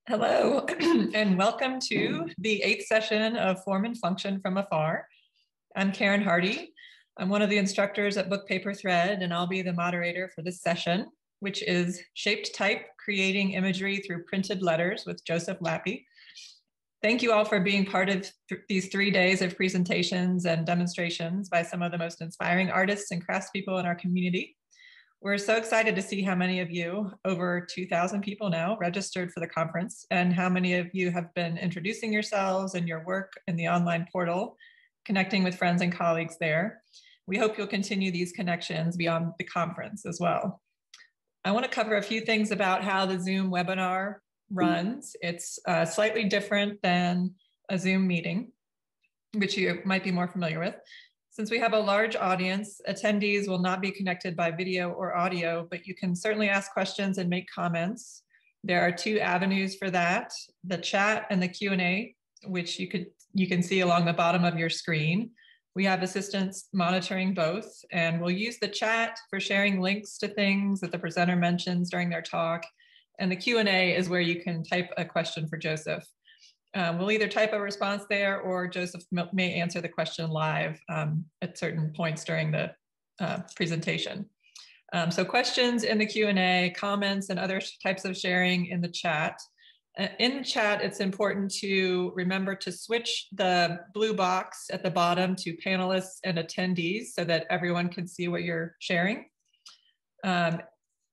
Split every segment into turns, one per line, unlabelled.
Hello, and welcome to the 8th session of Form and Function from Afar. I'm Karen Hardy. I'm one of the instructors at Book Paper Thread, and I'll be the moderator for this session, which is Shaped Type, Creating Imagery Through Printed Letters with Joseph Lappie. Thank you all for being part of these 3 days of presentations and demonstrations by some of the most inspiring artists and craftspeople in our community. We're so excited to see how many of you, over 2,000 people now, registered for the conference, and how many of you have been introducing yourselves and your work in the online portal, connecting with friends and colleagues there. We hope you'll continue these connections beyond the conference as well. I want to cover a few things about how the Zoom webinar runs. It's slightly different than a Zoom meeting, which you might be more familiar with. Since we have a large audience, attendees will not be connected by video or audio, but you can certainly ask questions and make comments. There are 2 avenues for that, the chat and the Q&A, which you can see along the bottom of your screen. We have assistants monitoring both, and we'll use the chat for sharing links to things that the presenter mentions during their talk. And the Q&A is where you can type a question for Joseph. We'll either type a response there, or Joseph may answer the question live at certain points during the presentation. So questions in the Q&A, comments and other types of sharing in the chat. In the chat, it's important to remember to switch the blue box at the bottom to panelists and attendees so that everyone can see what you're sharing.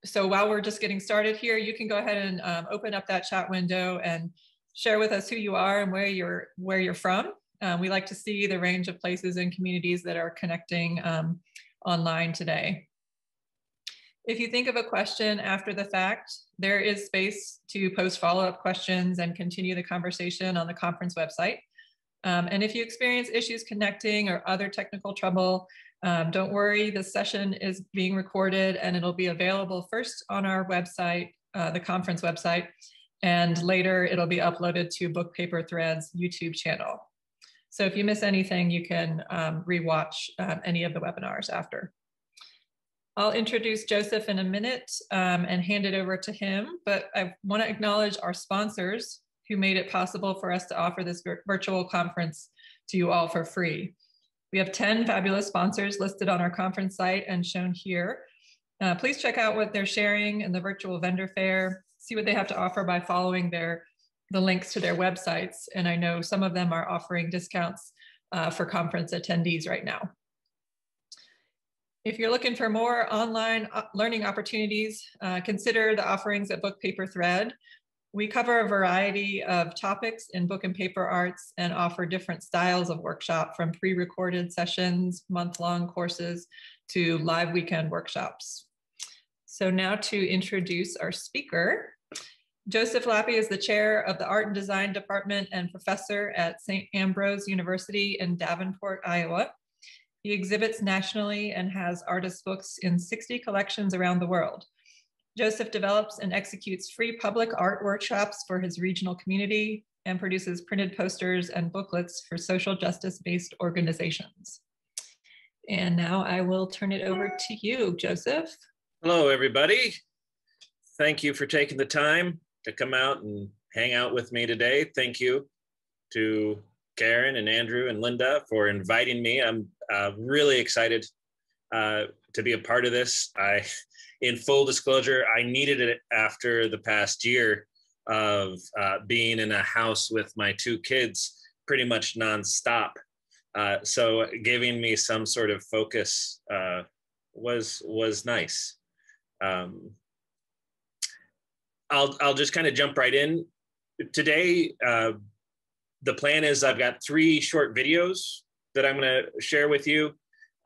So while we're just getting started here, you can go ahead and open up that chat window and share with us who you are and where you're from. We like to see the range of places and communities that are connecting online today. If you think of a question after the fact, there is space to post follow-up questions and continue the conversation on the conference website. And if you experience issues connecting or other technical trouble, don't worry, this session is being recorded and it'll be available first on our website, the conference website, and later it'll be uploaded to Book Paper Thread's YouTube channel. So if you miss anything, you can rewatch any of the webinars after. I'll introduce Joseph in a minute and hand it over to him, but I want to acknowledge our sponsors who made it possible for us to offer this virtual conference to you all for free. We have 10 fabulous sponsors listed on our conference site and shown here. Please check out what they're sharing in the virtual vendor fair. See what they have to offer by following the links to their websites. And I know some of them are offering discounts for conference attendees right now. If you're looking for more online learning opportunities, consider the offerings at Book Paper Thread. We cover a variety of topics in book and paper arts and offer different styles of workshop, from pre-recorded sessions, month-long courses, to live weekend workshops. So now to introduce our speaker. Joseph Lappie is the chair of the Art and Design Department and professor at St. Ambrose University in Davenport, Iowa. He exhibits nationally and has artist books in 60 collections around the world. Joseph develops and executes free public art workshops for his regional community and produces printed posters and booklets for social justice-based organizations. And now I will turn it over to you, Joseph.
Hello, everybody. Thank you for taking the time to come out and hang out with me today. Thank you to Karen and Andrew and Linda for inviting me. I'm really excited to be a part of this. In full disclosure, I needed it after the past year of being in a house with my 2 kids pretty much nonstop. So giving me some sort of focus was nice. I'll just kind of jump right in. Today, the plan is I've got 3 short videos that I'm going to share with you,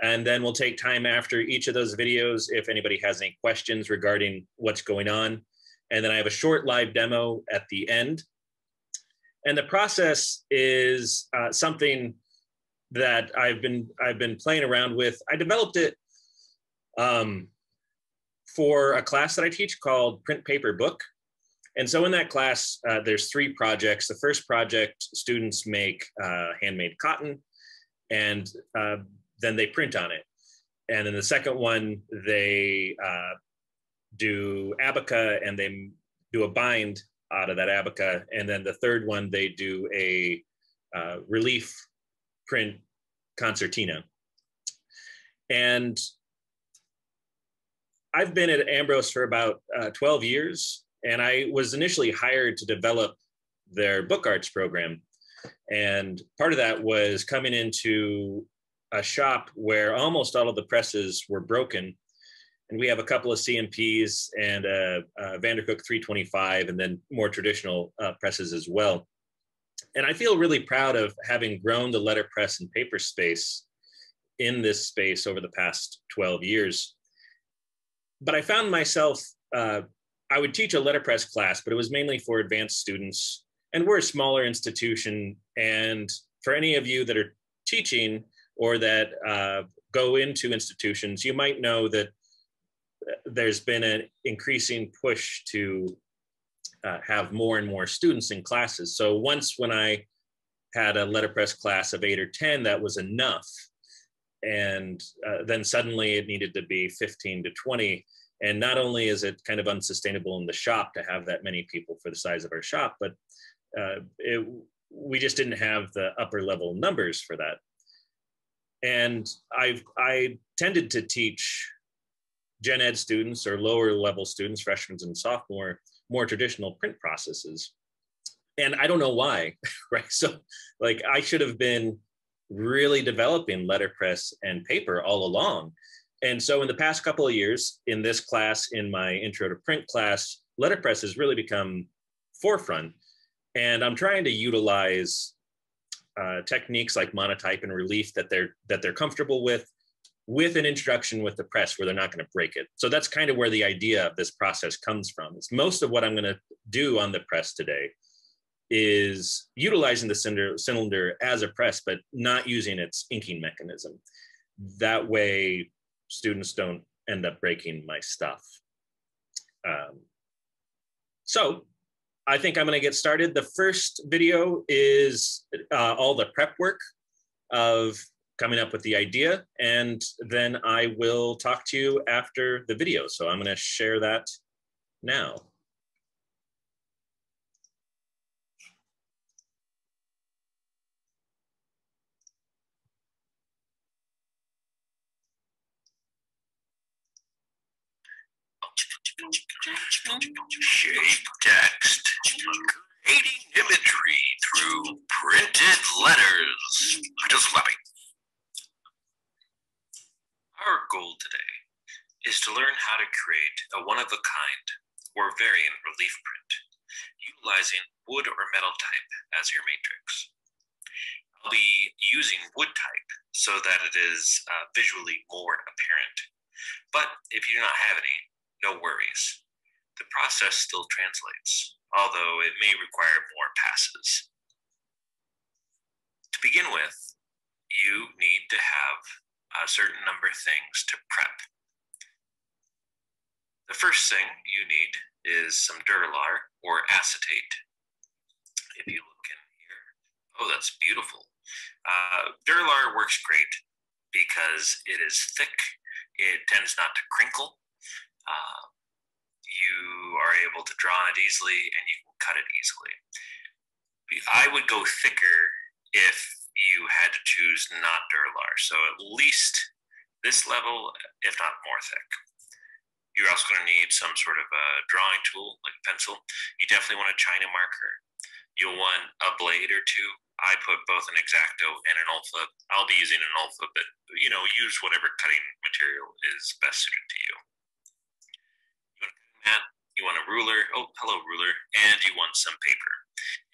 and then we'll take time after each of those videos if anybody has any questions regarding what's going on. And then I have a short live demo at the end. And the process is something that I've been playing around with. I developed it for a class that I teach called Print Paper Book. And so in that class, there's 3 projects. The first project, students make handmade cotton, and then they print on it. And then the second one, they do abaca, and they do a bind out of that Abaca. And then the third one, they do a relief print concertina. And I've been at Ambrose for about 12 years, and I was initially hired to develop their book arts program. And part of that was coming into a shop where almost all of the presses were broken. And we have a couple of CMPs and a Vandercook 325, and then more traditional presses as well. And I feel really proud of having grown the letterpress and paper space in this space over the past 12 years. But I found myself, I would teach a letterpress class, but it was mainly for advanced students. And we're a smaller institution. And for any of you that are teaching or that go into institutions, you might know that there's been an increasing push to have more and more students in classes. So once when I had a letterpress class of 8 or 10, that was enough. And then suddenly it needed to be 15 to 20. And not only is it kind of unsustainable in the shop to have that many people for the size of our shop, but we just didn't have the upper level numbers for that. And I tended to teach gen ed students or lower level students, freshmen and sophomore, more traditional print processes. And I don't know why, right? So like I should have been really developing letterpress and paper all along. And so in the past couple of years in this class, in my intro to print class, letterpress has really become forefront. And I'm trying to utilize techniques like monotype and relief that they're comfortable with an introduction with the press where they're not going to break it. So that's kind of where the idea of this process comes from. It's most of what I'm going to do on the press today is utilizing the cylinder as a press, but not using its inking mechanism. That way students don't end up breaking my stuff. So I think I'm going to get started. The first video is all the prep work of coming up with the idea, and then I will talk to you after the video. So I'm going to share that now.
Shape text, creating imagery through printed letters. Just Lappy. Our goal today is to learn how to create a one-of-a-kind or variant relief print, utilizing wood or metal type as your matrix. I'll be using wood type so that it is visually more apparent, but if you do not have any, no worries. The process still translates, although it may require more passes. To begin with, you need to have a certain number of things to prep. The first thing you need is some Durlar or acetate. If you look in here, oh, that's beautiful. Durlar works great because it is thick, it tends not to crinkle. You are able to draw it easily and you can cut it easily. I would go thicker if you had to choose not Durlar, so at least this level, if not more thick. You're also going to need some sort of a drawing tool, like a pencil. You definitely want a China marker. You'll want a blade or two. I put both an X-Acto and an Ulfa. I'll be using an Ulfa, but use whatever cutting material is best suited to you. You want a cutting mat, you want a ruler, oh, hello ruler, and you want some paper.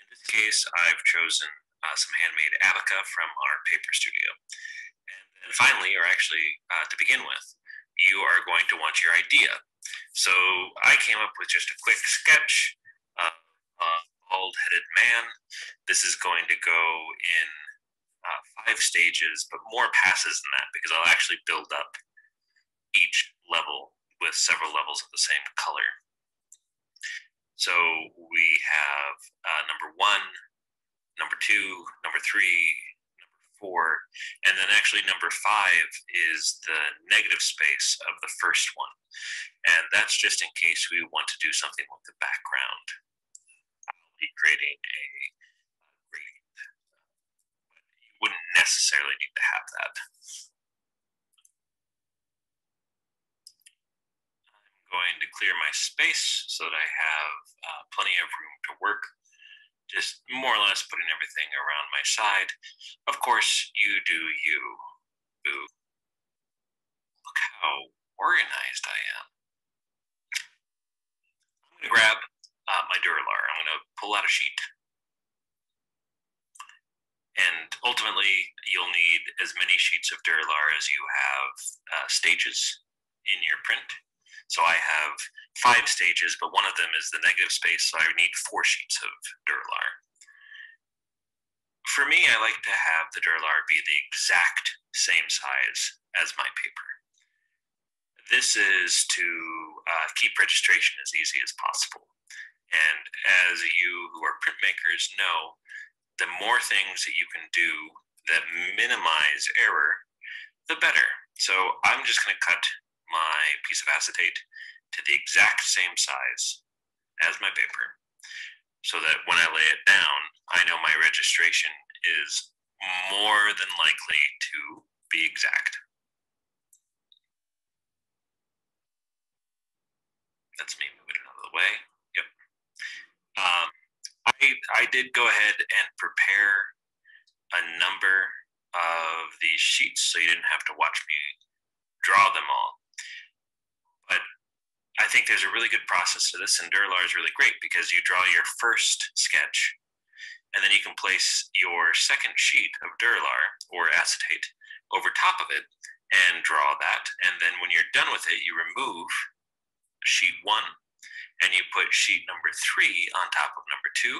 In this case, I've chosen some handmade Abaca from our paper studio. And then finally, or actually to begin with, you are going to want your idea. So I came up with just a quick sketch of a bald-headed man. This is going to go in 5 stages, but more passes than that because I'll actually build up each level with several levels of the same color. So we have number 1, number 2, number 3, number 4, and then actually number 5 is the negative space of the first one. And that's just in case we want to do something with the background. creating a gradient. You wouldn't necessarily need to have that. I'm going to clear my space so that I have plenty of room to work. Just more or less putting everything around my side. Of course, you do you. Boo. Look how organized I am. I'm going to grab my Duralar. I'm going to pull out a sheet. And ultimately, you'll need as many sheets of Duralar as you have stages in your print. So I have 5 stages, but one of them is the negative space, so I need 4 sheets of Duralar. For me, I like to have the Duralar be the exact same size as my paper. This is to keep registration as easy as possible. And as you who are printmakers know, the more things that you can do that minimize error, the better. So I'm just going to cut my piece of acetate to the exact same size as my paper, so that when I lay it down, I know my registration is more than likely to be exact. That's me moving it out of the way. Yep. I did go ahead and prepare a number of these sheets so you didn't have to watch me draw them all. But I think there's a really good process to this, and Duralar is really great because you draw your first sketch, and then you can place your second sheet of Duralar or acetate over top of it and draw that. And then when you're done with it, you remove sheet 1 and you put sheet number 3 on top of number 2,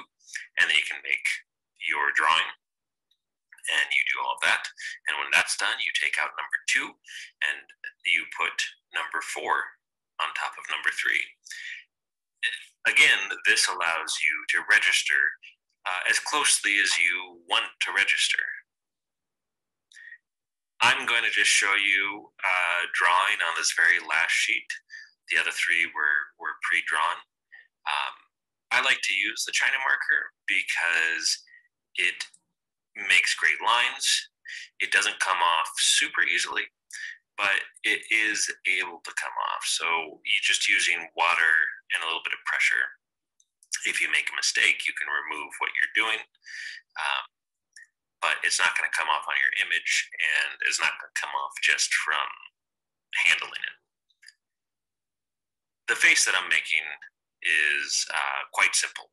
and then you can make your drawing. And you do all of that. And when that's done, you take out number 2 and you put number 4 on top of number 3. Again, this allows you to register as closely as you want to register. I'm going to just show you drawing on this very last sheet. The other 3 were pre-drawn. I like to use the China marker because it makes great lines. It doesn't come off super easily, but it is able to come off. So you're just using water and a little bit of pressure. If you make a mistake, you can remove what you're doing, but it's not going to come off on your image, and it's not going to come off just from handling it. The face that I'm making is quite simple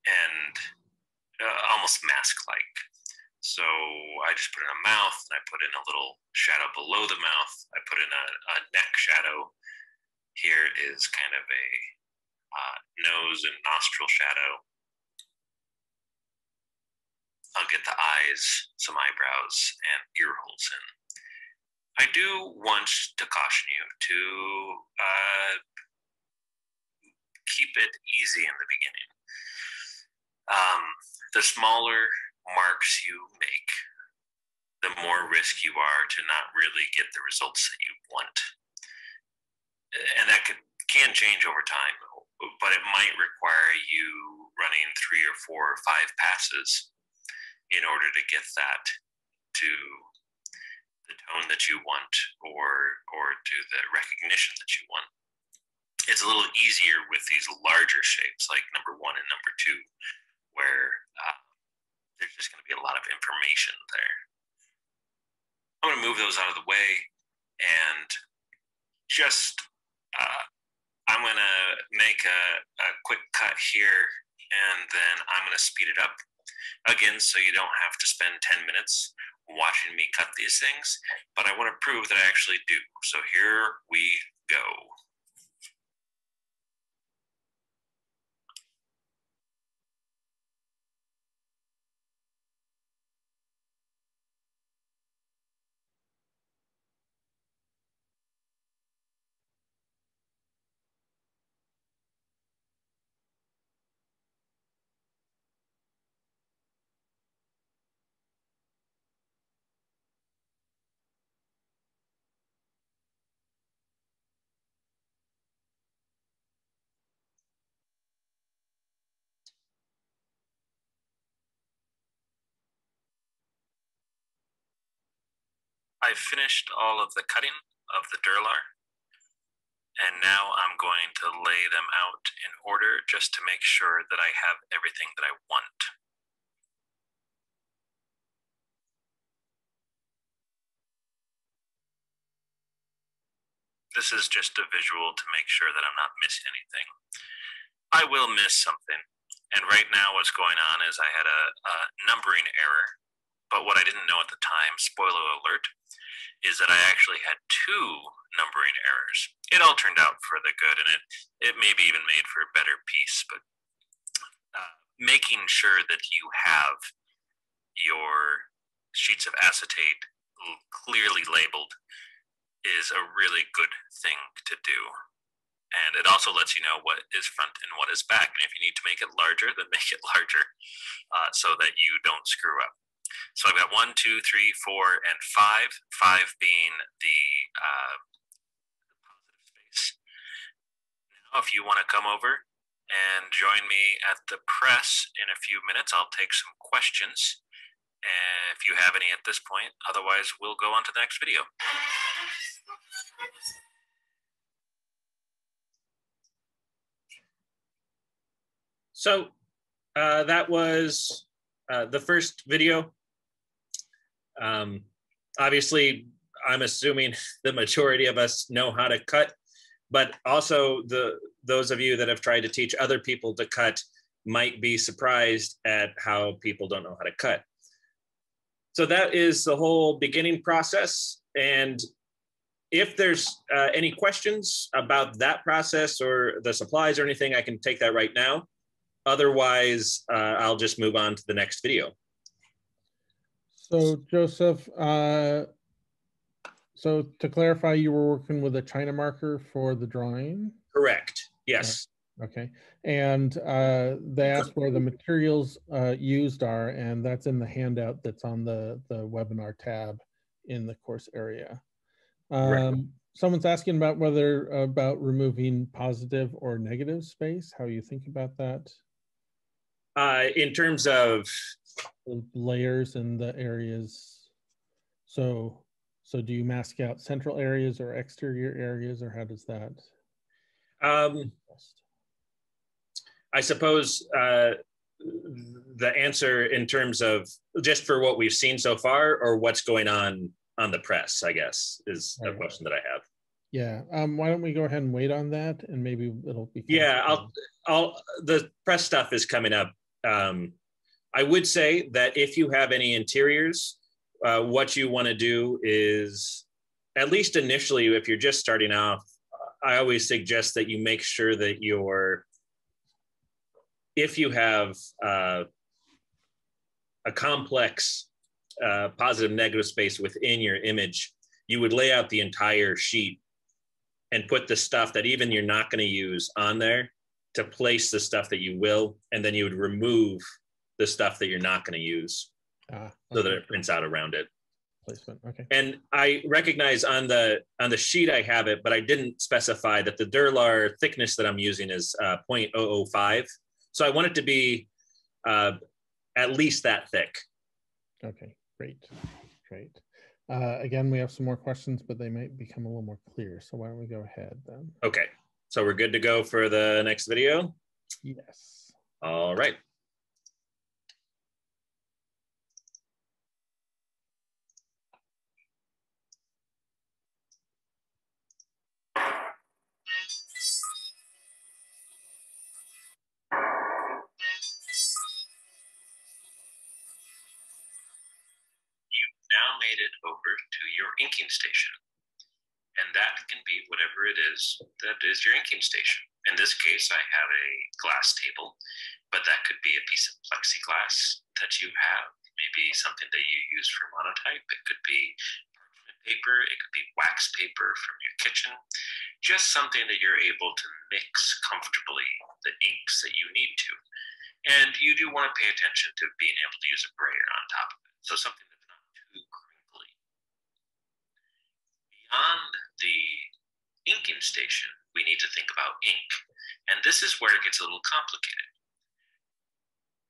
and almost mask-like. So I just put in a mouth, and I put in a little shadow below the mouth. I put in a neck shadow. Here is kind of a nose and nostril shadow. I'll get the eyes, some eyebrows, and ear holes in. I do want to caution you to keep it easy in the beginning. The smaller marks you make, the more risk you are to not really get the results that you want. And that can change over time, but it might require you running 3 or 4 or 5 passes in order to get that to the tone that you want or to the recognition that you want. It's a little easier with these larger shapes like number 1 and number 2, where there's just going to be a lot of information there. I'm going to move those out of the way, and just I'm going to make a quick cut here, and then I'm going to speed it up again so you don't have to spend 10 minutes watching me cut these things, but I want to prove that I actually do. So here we go. I've finished all of the cutting of the Durlar, and now I'm going to lay them out in order just to make sure that I have everything that I want. This is just a visual to make sure that I'm not missing anything. I will miss something, and right now what's going on is I had a numbering error, but what I didn't know at the time, spoiler alert, is that I actually had 2 numbering errors. It all turned out for the good, and it maybe even made for a better piece, but making sure that you have your sheets of acetate clearly labeled is a really good thing to do. And it also lets you know what is front and what is back. And if you need to make it larger, then make it larger so that you don't screw up. So I've got 1, 2, 3, 4, and 5. 5 being the positive space. Now, if you want to come over and join me at the press in a few minutes, I'll take some questions if you have any at this point. Otherwise, we'll go on to the next video.
So that was the first video. Obviously, I'm assuming the majority of us know how to cut, but also those of you that have tried to teach other people to cut might be surprised at how people don't know how to cut. So that is the whole beginning process. And if there's any questions about that process or the supplies or anything, I can take that right now. Otherwise, I'll just move on to the next video.
So Joseph, so to clarify, you were working with a China marker for the drawing?
Correct, yes.
Okay, and they asked where the materials used are, and that's in the handout that's on the webinar tab in the course area.
Right.
Someone's asking about removing positive or negative space. How you think about that?
In terms of
the layers and the areas. So do you mask out central areas or exterior areas, or how does that?
I suppose the answer in terms of just for what we've seen so far, or what's going on the press, I guess, is the question that I have.
Yeah. Why don't we go ahead and wait on that, and maybe it'll be.
Yeah, the press stuff is coming up. I would say that if you have any interiors, what you want to do is, at least initially, if you're just starting off, I always suggest that you make sure that if you have a complex positive negative space within your image, you would lay out the entire sheet and put the stuff that even you're not going to use on there to place the stuff that you will, and then you would remove the stuff that you're not going to use so that it prints out around it.
Placement, okay.
And I recognize on the sheet I have it, but I didn't specify that the Durlar thickness that I'm using is 0.005. So I want it to be at least that thick.
Okay, great. Again, we have some more questions, but they might become a little more clear. So why don't we go ahead then?
Okay, so we're good to go for the next video?
Yes.
All right.
Now made it over to your inking station. And that can be whatever it is that is your inking station. In this case, I have a glass table, but that could be a piece of plexiglass that you have, maybe something that you use for monotype. It could be parchment paper, it could be wax paper from your kitchen, just something that you're able to mix comfortably the inks that you need to. And you do want to pay attention to being able to use a brayer on top of it. So something that's not too crinkly. Beyond the inking station, we need to think about ink. And this is where it gets a little complicated.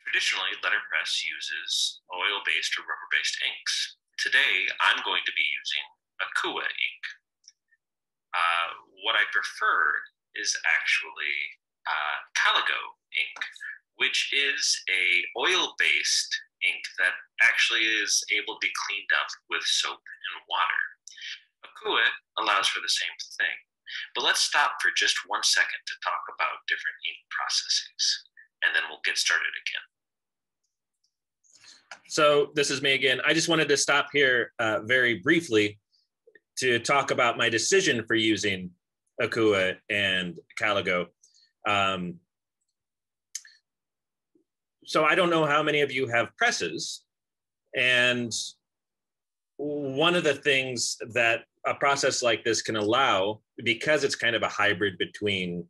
Traditionally, letterpress uses oil-based or rubber-based inks. today I'm going to be using Akua ink. What I prefer is actually Calico ink, which is a oil-based ink that actually is able to be cleaned up with soap and water. Akua allows for the same thing. But let's stop for just 1 second to talk about different ink processes, and then we'll get started again.
So this is me again. I just wanted to stop here very briefly to talk about my decision for using Akua and Calico. So I don't know how many of you have presses, and one of the things that a process like this can allow, because it's kind of a hybrid between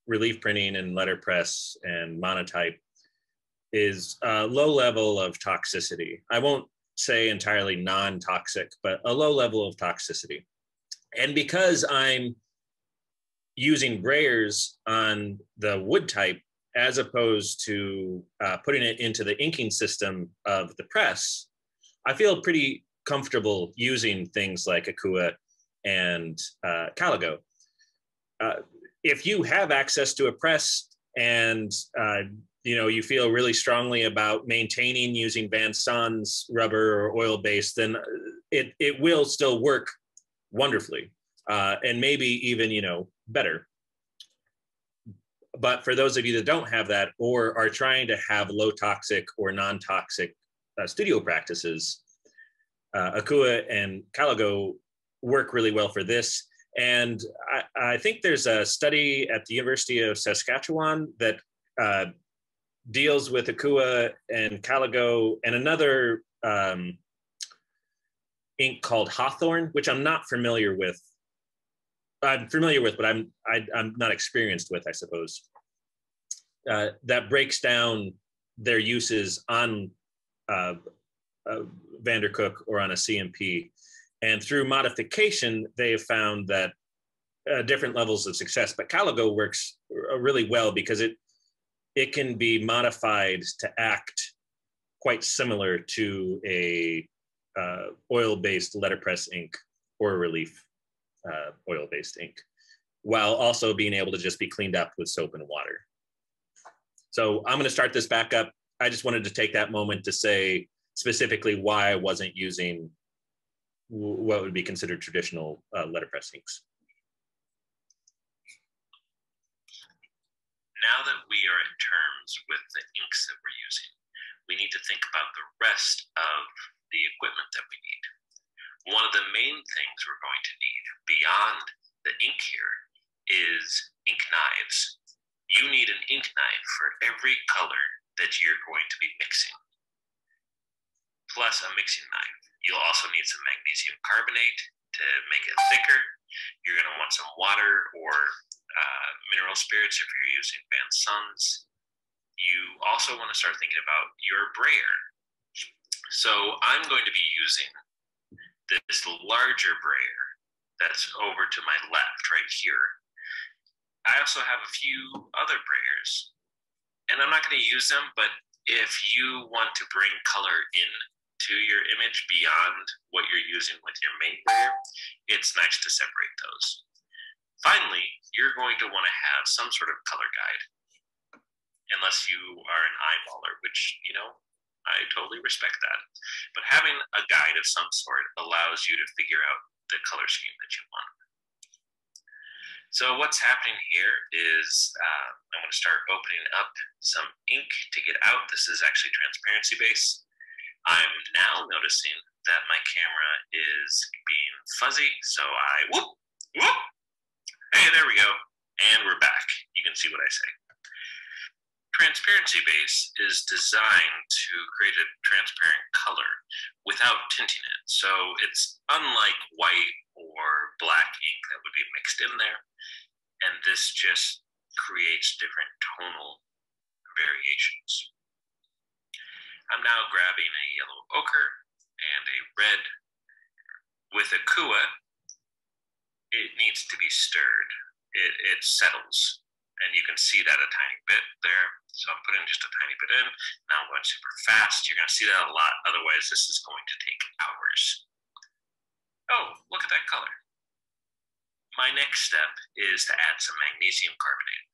relief printing and letterpress and monotype, is a low level of toxicity. I won't say entirely non-toxic, but a low level of toxicity. And because I'm using brayers on the wood type, as opposed to putting it into the inking system of the press, I feel pretty comfortable using things like Akua and Calico. If you have access to a press and you feel really strongly about maintaining using Van Sans rubber or oil-based, then it will still work wonderfully, and maybe even better. But for those of you that don't have that or are trying to have low toxic or non-toxic studio practices, Akua and Calico work really well for this. And I think there's a study at the University of Saskatchewan that deals with Akua and Calico and another ink called Hawthorne, which I'm not familiar with. I'm familiar with, but I'm not experienced with, I suppose. That breaks down their uses on Vandercook or on a CMP. And through modification, they have found that different levels of success. But Calico works really well because it can be modified to act quite similar to a oil-based letterpress ink or relief oil-based ink, while also being able to just be cleaned up with soap and water. So I'm going to start this back up. I just wanted to take that moment to say specifically why I wasn't using what would be considered traditional letterpress inks.
Now that we are at terms with the inks that we're using, we need to think about the rest of the equipment that we need. One of the main things we're going to need beyond the ink here is ink knives. You need an ink knife for every color that you're going to be mixing, plus a mixing knife. You'll also need some magnesium carbonate to make it thicker. You're going to want some water or mineral spirits if you're using Van Sans. You also want to start thinking about your brayer. So I'm going to be using this larger brayer that's over to my left right here. I also have a few other brayers, and I'm not going to use them, but if you want to bring color in to your image beyond what you're using with your main brayer, it's nice to separate those. Finally, you're going to want to have some sort of color guide, unless you are an eyeballer, which, I totally respect that. But having a guide of some sort allows you to figure out the color scheme that you want. So what's happening here is I'm going to start opening up some ink to get out. This is actually transparency base. I'm now noticing that my camera is being fuzzy, so I whoop. Hey, there we go. And we're back. You can see what I say. Transparency base is designed to create a transparent color without tinting it. So it's unlike white or black ink that would be mixed in there. And this just creates different tonal variations. I'm now grabbing a yellow ochre and a red. With Akua, it needs to be stirred. It settles. And you can see that a tiny bit there. So I'm putting just a tiny bit in. Now I'm going super fast. You're going to see that a lot. Otherwise, this is going to take hours. numbers. Oh, look at that color. My next step is to add some magnesium carbonate.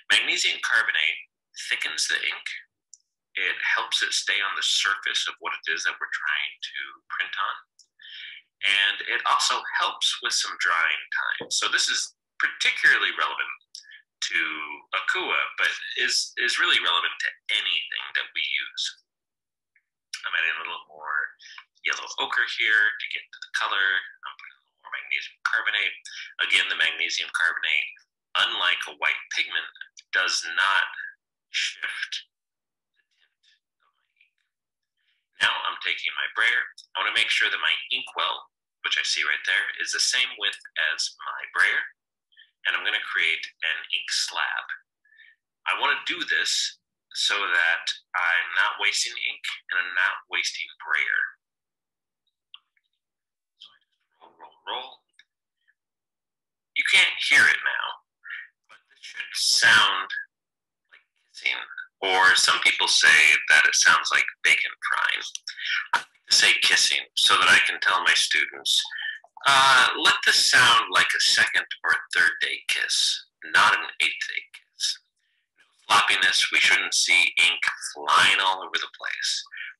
Magnesium carbonate thickens the ink. It helps it stay on the surface of what it is that we're trying to print on. And it also helps with some drying time. So this is particularly relevant to Akua, but is really relevant to anything that we use. I'm adding a little more yellow ochre here to get to the color. I'm putting a little more magnesium carbonate. Again, the magnesium carbonate, unlike a white pigment, does not shift the tint of my ink. Now I'm taking my brayer. I want to make sure that my inkwell, which I see right there, is the same width as my brayer. And I'm going to create an ink slab. I want to do this so that I'm not wasting ink and I'm not wasting brayer. So I just roll. You can't hear it now, but it should sound like kissing. Or some people say that it sounds like bacon frying. I like to say kissing so that I can tell my students, let this sound like a second or third day kiss, not an 8th day kiss. No floppiness. We shouldn't see ink flying all over the place.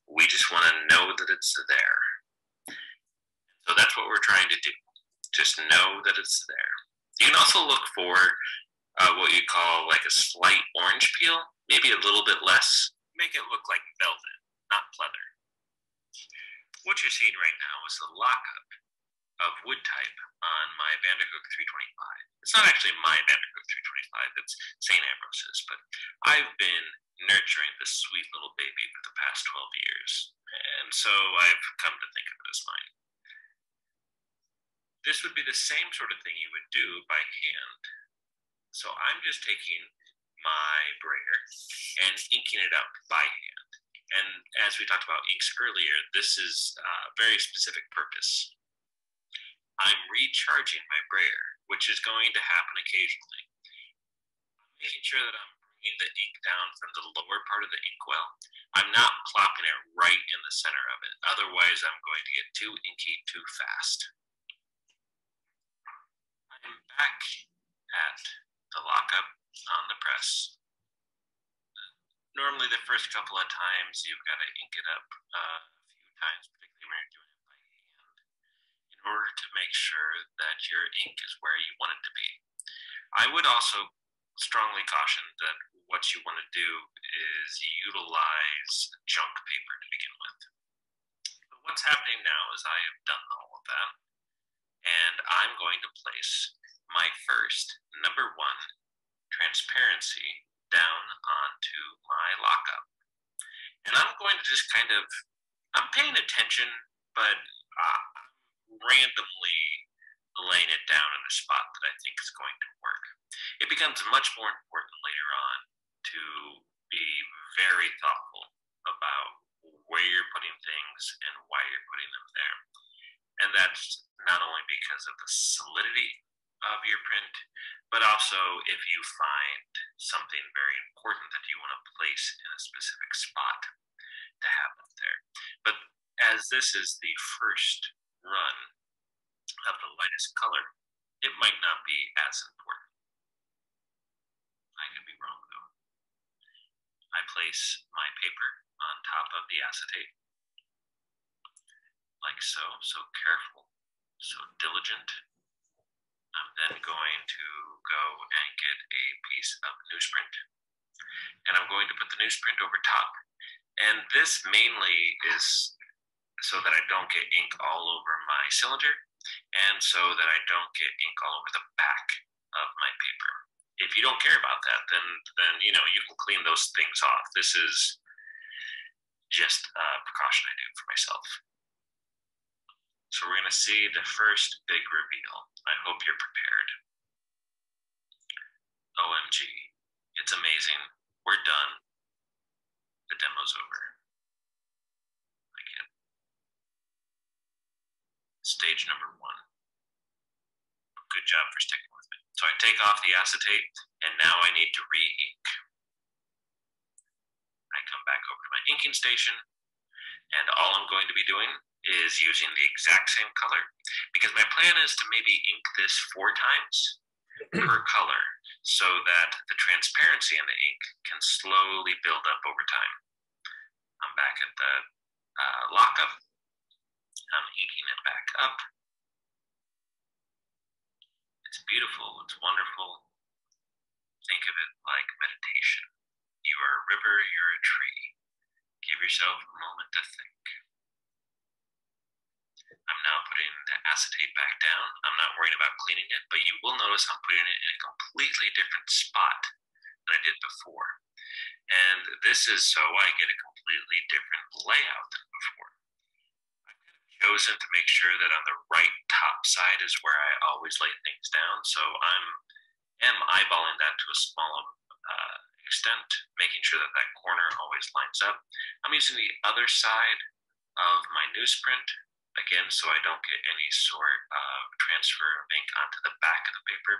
We just want to know that it's there. So that's what we're trying to do. Just know that it's there. You can also look for what you call like a slight orange peel, maybe a little bit less. Make it look like velvet, not pleather. What you're seeing right now is the lockup of wood type on my Vandercook 325. It's not actually my Vandercook 325, it's St. Ambrose's, but I've been nurturing this sweet little baby for the past 12 years, and so I've come to think of it as mine. This would be the same sort of thing you would do by hand. So I'm just taking my brayer and inking it up by hand. And as we talked about inks earlier, this is a very specific purpose. I'm recharging my brayer, which is going to happen occasionally. I'm making sure that I'm bringing the ink down from the lower part of the inkwell. I'm not plopping it right in the center of it. Otherwise, I'm going to get too inky too fast. I'm back at the lockup on the press. Normally, the first couple of times, you've got to ink it up a few times, particularly when you're doing it by hand, in order to make sure that your ink is where you want it to be. I would also strongly caution that what you want to do is utilize junk paper to begin with. But what's happening now is I have done all of that, and I'm going to place my first number 1 transparency down onto my lockup. And I'm going to just I'm paying attention, but randomly laying it down in a spot that I think is going to work. It becomes much more important later on to be very thoughtful about where you're putting things and why you're putting them there. And that's not only because of the solidity of your print, but also if you find something very important that you want to place in a specific spot to have it there. But as this is the first run of the lightest color, it might not be as important. I could be wrong though. I place my paper on top of the acetate, like so, so careful, so diligent. I'm then going to go and get a piece of newsprint, and I'm going to put the newsprint over top. And this mainly is so that I don't get ink all over my cylinder, and so that I don't get ink all over the back of my paper. If you don't care about that, then you can clean those things off. This is just a precaution I do for myself. So we're going to see the first big reveal. I hope you're prepared. OMG, it's amazing. We're done. The demo's over. I get it. Stage number 1. Good job for sticking with me. So I take off the acetate, and now I need to re-ink. I come back over to my inking station. And all I'm going to be doing is using the exact same color, because my plan is to maybe ink this 4 times per color so that the transparency in the ink can slowly build up over time. I'm back at the lockup. I'm inking it back up. It's beautiful, it's wonderful. Think of it like meditation. You are a river, you're a tree. Give yourself a moment to think. I'm now putting the acetate back down. I'm not worried about cleaning it, but you will notice I'm putting it in a completely different spot than I did before. And this is so I get a completely different layout than before. I've kind of chosen to make sure that on the right top side is where I always lay things down. So I am eyeballing that to a small extent, making sure that that corner always lines up. I'm using the other side of my newsprint, again, so I don't get any sort of transfer of ink onto the back of the paper.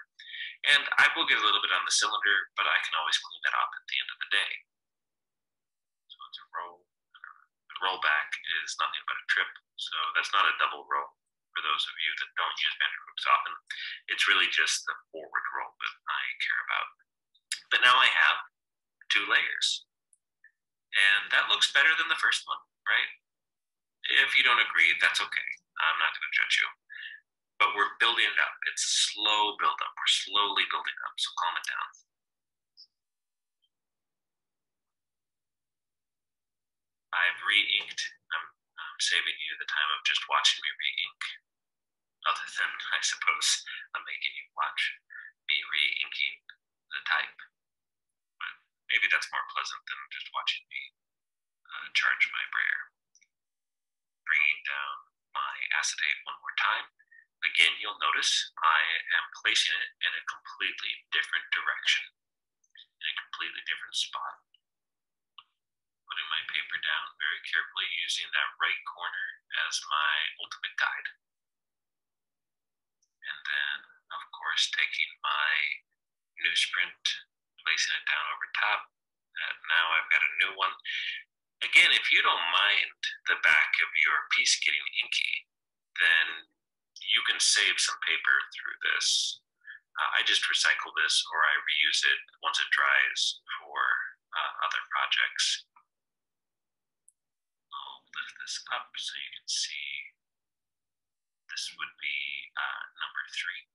And I will get a little bit on the cylinder, but I can always clean that off at the end of the day. So it's a roll. The roll back is nothing but a trip, so that's not a double roll for those of you that don't use Vanderhooks often. It's really just the forward roll that I care about. But now I have 2 layers. And that looks better than the first one, right? If you don't agree, that's okay. I'm not going to judge you. But we're building it up. It's a slow build up. We're slowly building up, so calm it down. I've re-inked. I'm saving you the time of just watching me re-ink. Other than, I suppose, I'm making you watch me re-inking the type. But maybe that's more pleasant than just watching me charge my brayer. Bringing down my acetate one more time. Again, you'll notice I am placing it in a completely different direction, in a completely different spot. Putting my paper down very carefully, using that right corner as my ultimate guide. And then, of course, taking my newsprint, placing it down over top. And now I've got a new one. Again, if you don't mind the back of your piece getting inky, then you can save some paper through this. I just recycle this, or I reuse it once it dries for other projects. I'll lift this up so you can see. This would be number 3.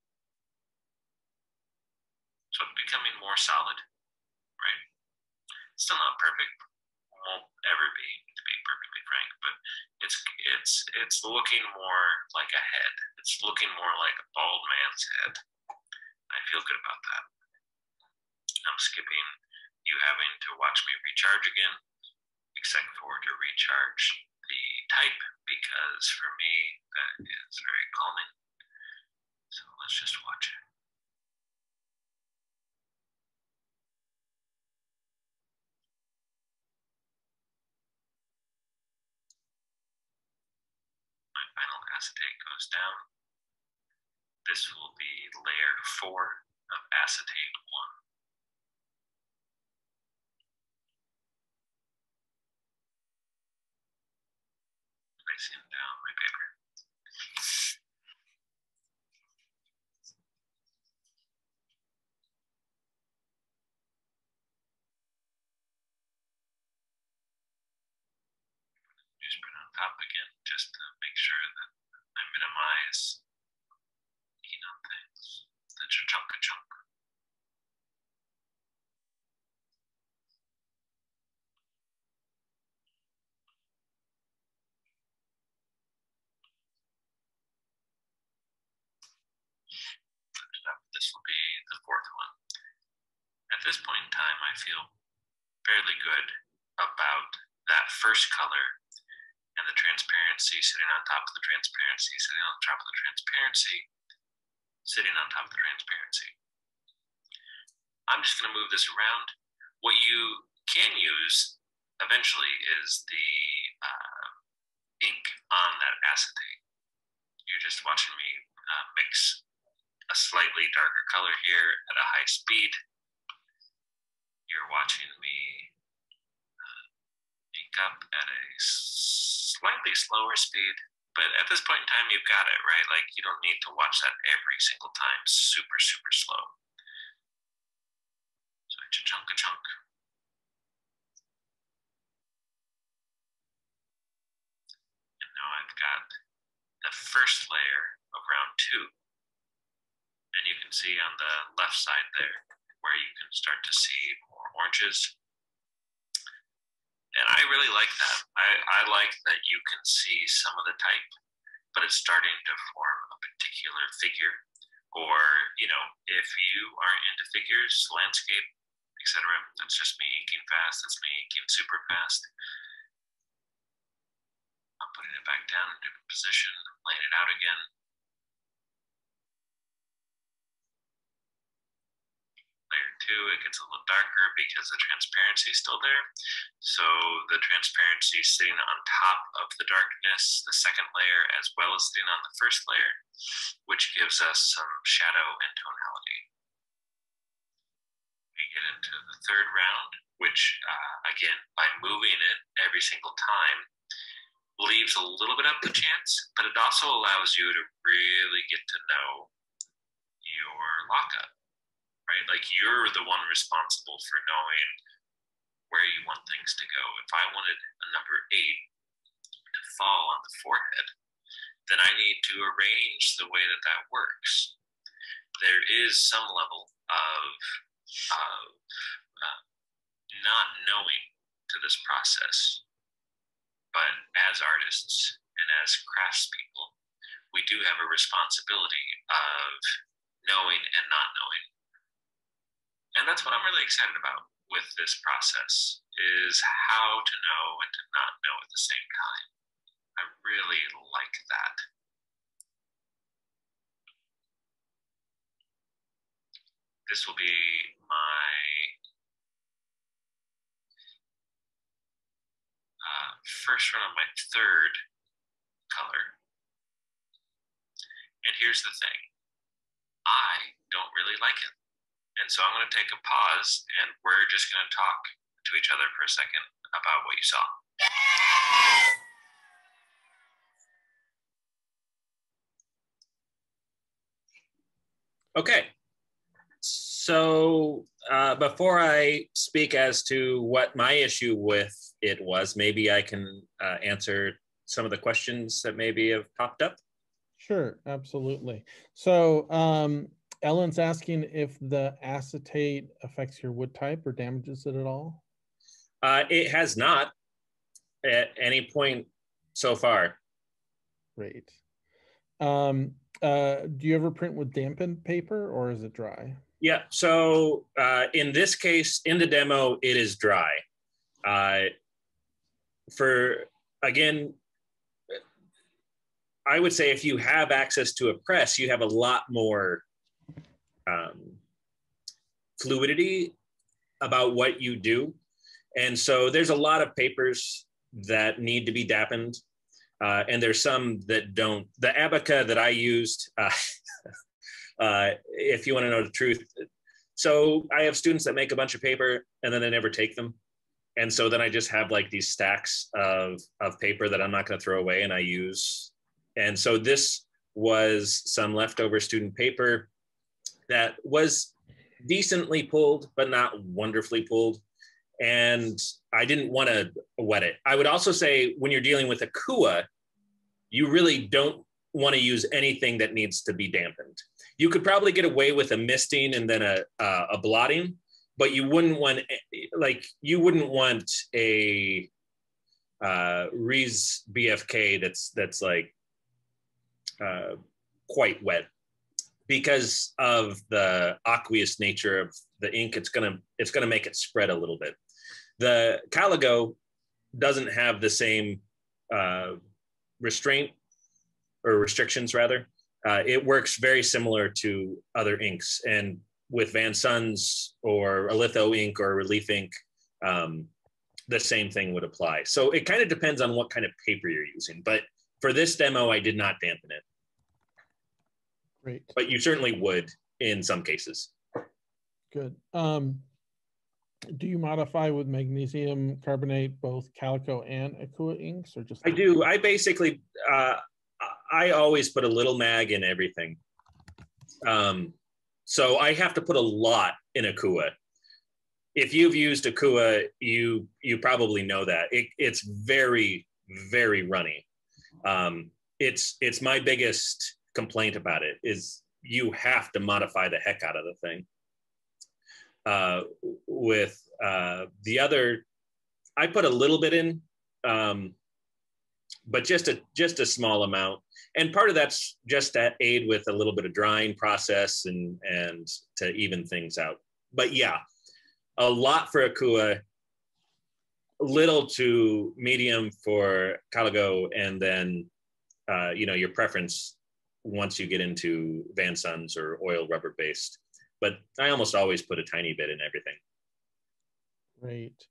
So it's becoming more solid, right? Still not perfect. Won't ever be, to be perfectly frank, but it's looking more like a head. It's looking more like a bald man's head. I feel good about that. I'm skipping you having to watch me recharge again, except for to recharge the type, because for me that is very calming. So let's just watch it. Final acetate goes down. This will be layer 4 of acetate 1. Placing down my paper. Newsprint on top again, just to make sure that I minimize eating on things. The chunk. This will be the 4th one. At this point in time, I feel fairly good about that first color and the transparency sitting on top of the transparency, sitting on top of the transparency, sitting on top of the transparency. I'm just going to move this around. What you can use eventually is the ink on that acetate. You're just watching me mix a slightly darker color here at a high speed. You're watching me ink up at a slightly slower speed, but at this point in time, you've got it, right? Like, you don't need to watch that every single time, super, super slow. So cha-chunk, ka-chunk. And now I've got the first layer of round 2. And you can see on the left side there where you can start to see more oranges. And I really like that. I like that you can see some of the type, but it's starting to form a particular figure. Or, you know, if you aren't into figures, landscape, etc., that's just me inking fast. That's me inking super fast. I'm putting it back down in a different position, laying it out again. Layer 2, it gets a little darker because the transparency is still there. So the transparency is sitting on top of the darkness, the second layer, as well as sitting on the first layer, which gives us some shadow and tonality. We get into the third round, which again, by moving it every single time, leaves a little bit up to chance, but it also allows you to really get to know your lockup. Right? Like, you're the one responsible for knowing where you want things to go. If I wanted a number 8 to fall on the forehead, then I need to arrange the way that that works. There is some level of not knowing to this process, but as artists and as craftspeople, we do have a responsibility of knowing and not knowing. And that's what I'm really excited about with this process, is how to know and to not know at the same time. I really like that. This will be my first run of my third color. And here's the thing. I don't really like it. And so I'm going to take a pause, and we're just going to talk to each other for a second about what you saw.
Okay. So before I speak as to what my issue with it was, maybe I can answer some of the questions that maybe have popped up.
Sure, absolutely. So Ellen's asking if the acetate affects your wood type or damages it at all?
It has not at any point so far.
Great. Do you ever print with dampened paper, or is it dry?
Yeah, so in this case, in the demo, it is dry. Again, I would say if you have access to a press, you have a lot more fluidity about what you do. And so there's a lot of papers that need to be dampened. And there's some that don't. The Abaca that I used, if you want to know the truth, so I have students that make a bunch of paper and then they never take them. And so then I just have like these stacks of paper that I'm not going to throw away and I use. And so this was some leftover student paper that was decently pulled, but not wonderfully pulled. And I didn't want to wet it. I would also say when you're dealing with a Kua, you really don't want to use anything that needs to be dampened. You could probably get away with a misting and then a blotting, but you wouldn't want a Rees BFK that's like quite wet because of the aqueous nature of the ink. It's gonna make it spread a little bit. The Caligo doesn't have the same restraint or restrictions rather. It works very similar to other inks, and with Van Sun's or a litho ink or a relief ink, the same thing would apply. So it kind of depends on what kind of paper you're using. But for this demo, I did not dampen it.
Great.
But you certainly would in some cases.
Good. Do you modify with magnesium carbonate both calico and Akua inks, or just?
I do. I basically, I always put a little mag in everything. So I have to put a lot in Akua. If you've used Akua, you probably know that. It's very, very runny. It's my biggest complaint about it is you have to modify the heck out of the thing. With the other, I put a little bit in, but just a small amount. And part of that's just to aid with a little bit of drying process and to even things out. But yeah, a lot for Akua, little to medium for calico, and then your preference once you get into Van Sons or oil rubber based. But I almost always put a tiny bit in everything.
Great.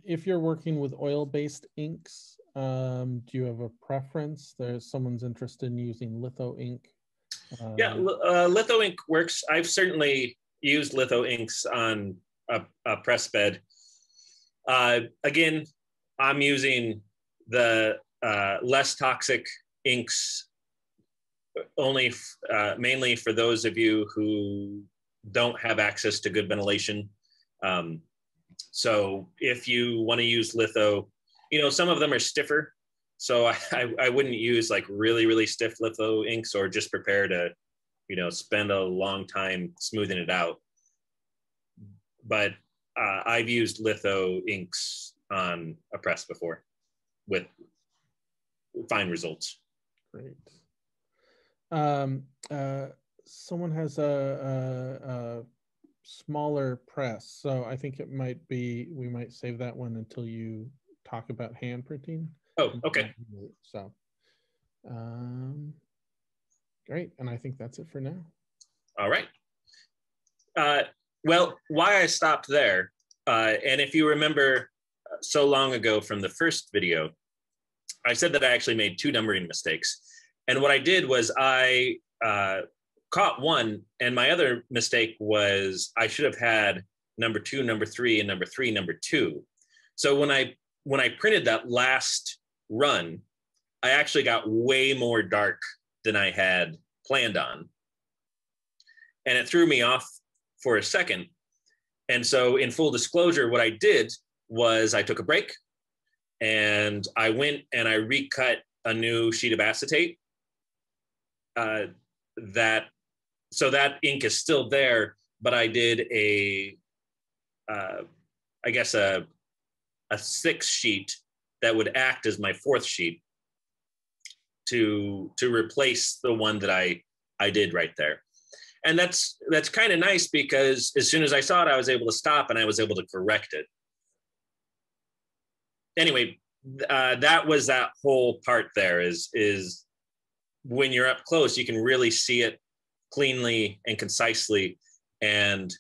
If you're working with oil-based inks, do you have a preference? There's someone's interested in using litho ink.
Yeah, litho ink works. I've certainly used litho inks on a press bed. Again, I'm using the less toxic inks only mainly for those of you who don't have access to good ventilation. So if you want to use litho, some of them are stiffer. So I wouldn't use like really, really stiff litho inks, or just prepare to, spend a long time smoothing it out. But I've used litho inks on a press before with fine results.
Great. Someone has a smaller press, so I think it might be, we might save that one until you talk about hand printing.
Oh, okay.
So, great. And I think that's it for now.
All right. Well, why I stopped there, and if you remember so long ago from the first video, I said that I actually made 2 numbering mistakes. And what I did was I caught one, and my other mistake was I should have had number 2, number 3, and number 3, number 2. So when I printed that last run, I actually got way more dark than I had planned on. And it threw me off for a second. And so in full disclosure, what I did was I took a break and I went and I recut a new sheet of acetate. So that ink is still there, but I did I guess a 6th sheet that would act as my 4th sheet to replace the one that I did right there. And that's kind of nice, because as soon as I saw it, I was able to stop and I was able to correct it. Anyway, that was that whole part there is when you're up close, you can really see it cleanly and concisely. And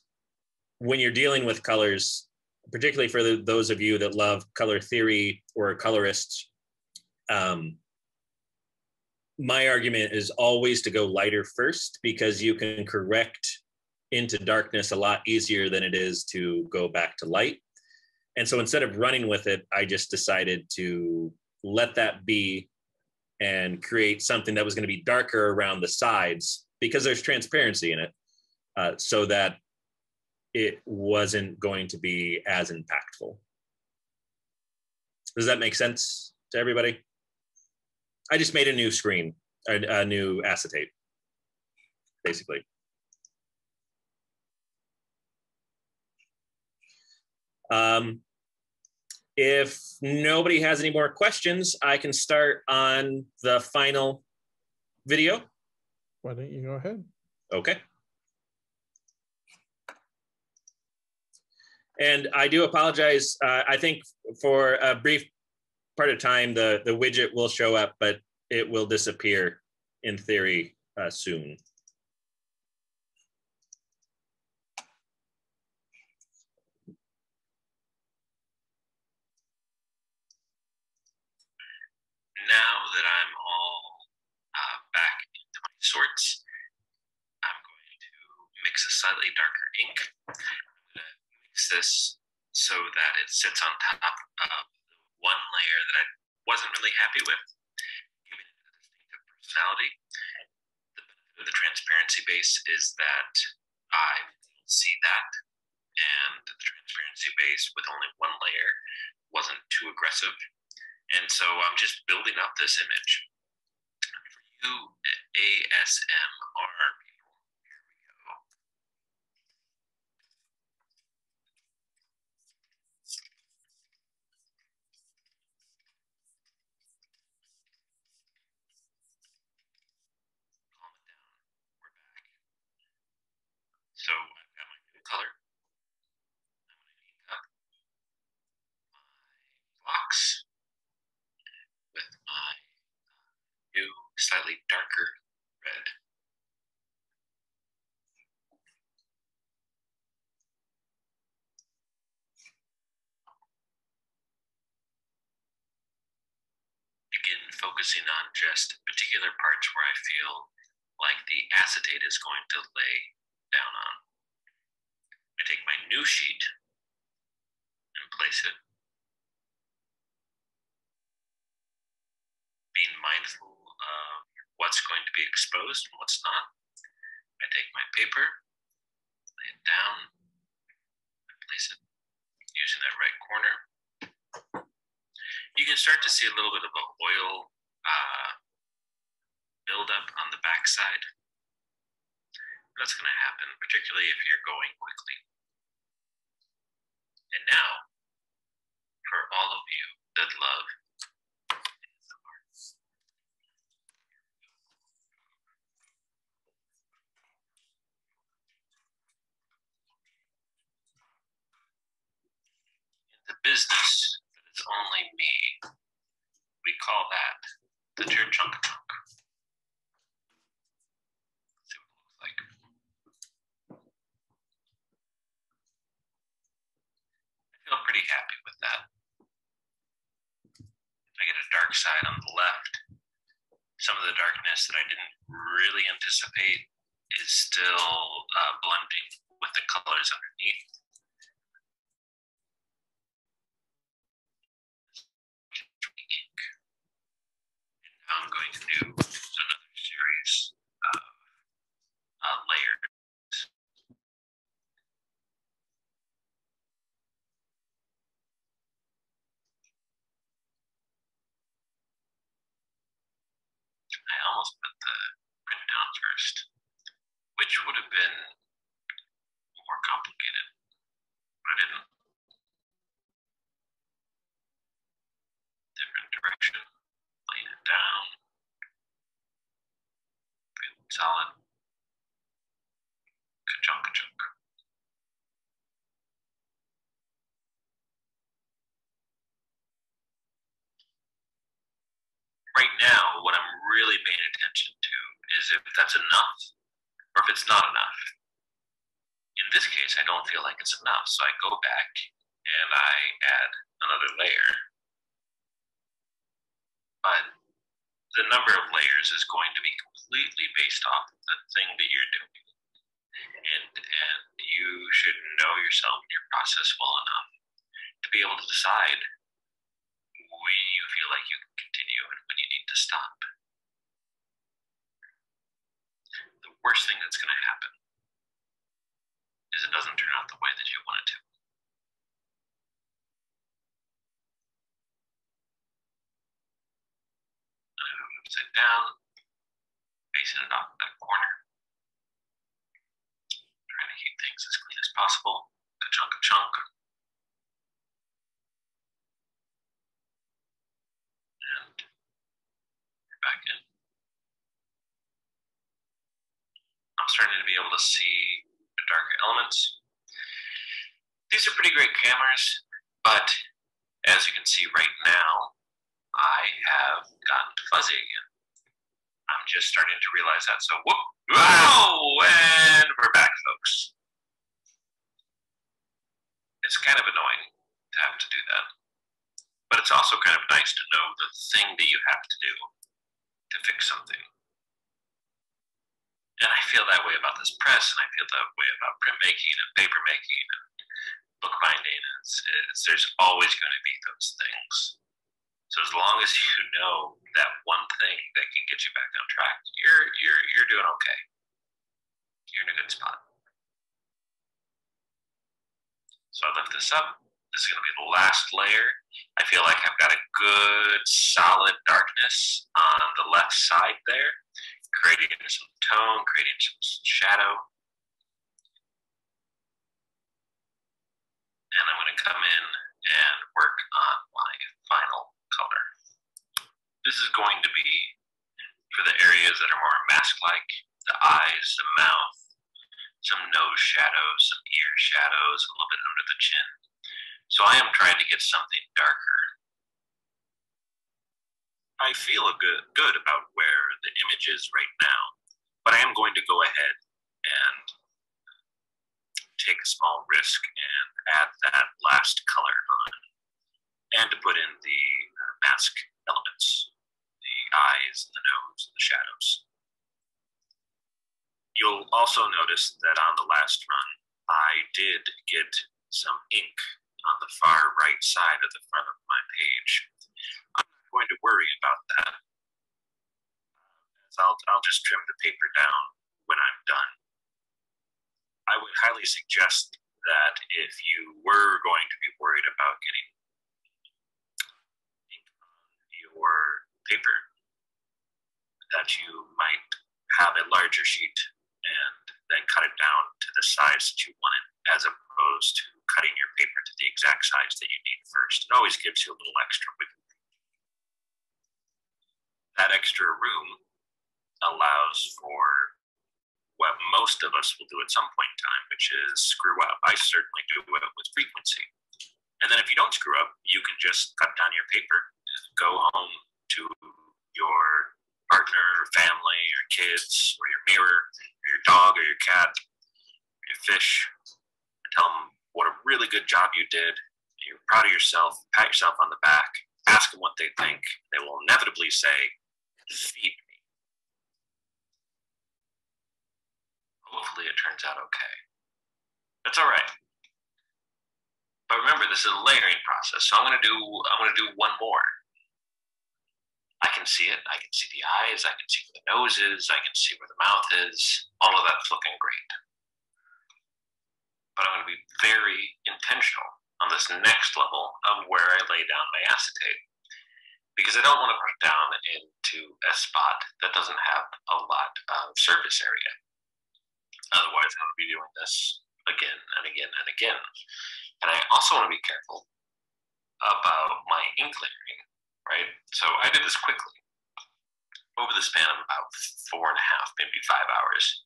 when you're dealing with colors, particularly for those of you that love color theory or are colorists, my argument is always to go lighter first, because you can correct into darkness a lot easier than it is to go back to light. And so instead of running with it, I just decided to let that be and create something that was going to be darker around the sides, because there's transparency in it, so that it wasn't going to be as impactful. Does that make sense to everybody? I just made a new screen, a new acetate, basically. If nobody has any more questions, I can start on the final video.
Why don't you go ahead?
Okay. And I do apologize. I think for a brief part of time, the widget will show up, but it will disappear in theory soon.
Now that I'm all back into my sorts, I'm going to mix a slightly darker ink. I'm going to mix this so that it sits on top of one layer that I wasn't really happy with, giving it a distinctive personality. The benefit of the transparency base is that I see that, and the transparency base with only one layer wasn't too aggressive. And so I'm just building up this image. For you ASMR people, here we go. Calm it down. We're back. So I've got my new color. I'm going to ink up my blocks with my new, slightly darker red. Begin focusing on just particular parts where I feel like the acetate is going to lay down on. I take my new sheet and place it, being mindful of what's going to be exposed and what's not. I take my paper, lay it down, and place it using that right corner. You can start to see a little bit of an oil buildup on the backside. That's going to happen, particularly if you're going quickly. And now, for all of you that love the business that is only me, we call that the chunk. See what it looks like. I feel pretty happy with that. I get a dark side on the left. Some of the darkness that I didn't really anticipate is still blending with the colors underneath. I'm going to do another series of layers. I almost put the print down first, which would have been more complicated, but I didn't. Different direction, laying it down. Good, solid. Ka-chunk, ka-chunk. Right now, what I'm really paying attention to is if that's enough or if it's not enough. In this case, I don't feel like it's enough, so I go back and I add another layer. But the number of layers is going to be completely based off of the thing that you're doing. And you should know yourself and your process well enough to be able to decide when you feel like you can continue and when you need to stop. The worst thing that's going to happen is it doesn't turn out the way that you want it to. I have it upside down, facing it off that corner. Trying to keep things as clean as possible. Ka-chunk, ka-chunk. And we're back in. I'm starting to be able to see the darker elements. These are pretty great cameras, but as you can see right now, I have gotten fuzzy again. I'm just starting to realize that. So, whoop, wow, and we're back, folks. It's kind of annoying to have to do that, but it's also kind of nice to know the thing that you have to do to fix something. And I feel that way about this press, and I feel that way about printmaking and paper making and bookbinding is there's always going to be those things. So as long as you know that one thing that can get you back on track, you're doing okay. You're in a good spot. So I lift this up. This is going to be the last layer. I feel like I've got a good solid darkness on the left side there, creating some tone, creating some shadow. And I'm going to come in and work on my final color. This is going to be for the areas that are more mask-like, the eyes, the mouth, some nose shadows, some ear shadows, a little bit under the chin. So I am trying to get something darker. I feel good about where the image is right now, but I am going to go ahead and take a small risk and add that last color on, and to put in the mask elements, the eyes, the nose, and the shadows. You'll also notice that on the last run, I did get some ink on the far right side of the front of my page. I'm not going to worry about that. I'll just trim the paper down when I'm done. I would highly suggest that if you were going to be worried about getting ink on your paper, that you might have a larger sheet and then cut it down to the size that you want it, as opposed to cutting your paper to the exact size that you need first. It always gives you a little extra wiggle room. That extra room allows for what most of us will do at some point in time, which is screw up. I certainly do it with frequency. And then if you don't screw up, you can just cut down your paper, go home to your partner or family or kids or your mirror or your dog or your cat or your fish, and tell them what a really good job you did. You're proud of yourself, pat yourself on the back, ask them what they think. They will inevitably say, feed me. Hopefully it turns out okay. That's all right. But remember, this is a layering process. So I'm gonna do one more. I can see it. I can see the eyes. I can see where the nose is. I can see where the mouth is. All of that's looking great. But I'm going to be very intentional on this next level of where I lay down my acetate, because I don't want to put it down into a spot that doesn't have a lot of surface area. Otherwise, I'm going to be doing this again and again and again. And I also want to be careful about my ink layering, right? So I did this quickly over the span of about 4.5, maybe 5 hours.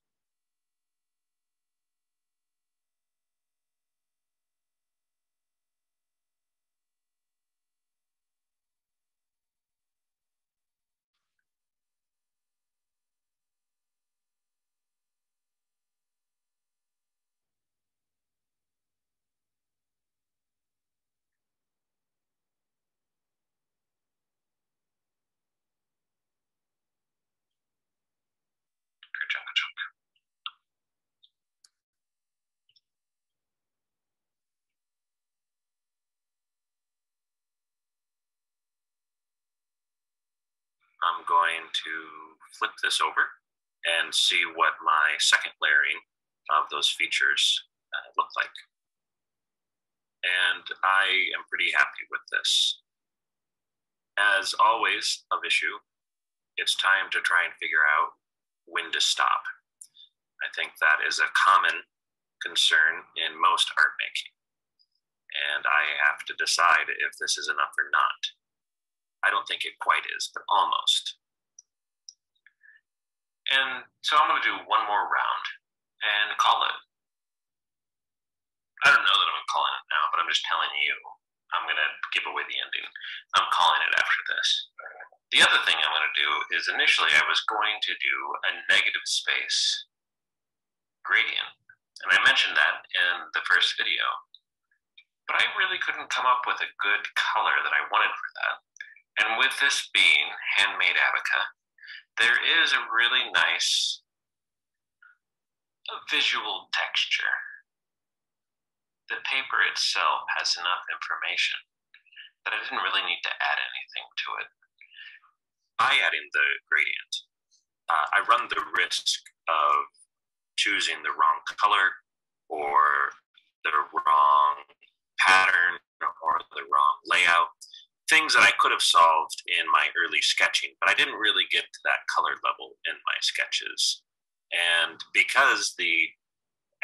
I'm going to flip this over and see what my second layering of those features look like. And I am pretty happy with this. As always of issue, it's time to try and figure out when to stop. I think that is a common concern in most art making. And I have to decide if this is enough or not. I don't think it quite is, but almost. And so I'm going to do one more round and call it. I don't know that I'm calling it now, but I'm just telling you. I'm going to give away the ending. I'm calling it after this. The other thing I'm going to do is initially I was going to do a negative space gradient. And I mentioned that in the first video. But I really couldn't come up with a good color that I wanted for that. And with this being handmade abaca, there is a really nice visual texture. the paper itself has enough information that I didn't really need to add anything to it. By adding the gradient, I run the risk of choosing the wrong color or the wrong pattern or the wrong layout, things that I could have solved in my early sketching, but I didn't really get to that color level in my sketches. And because the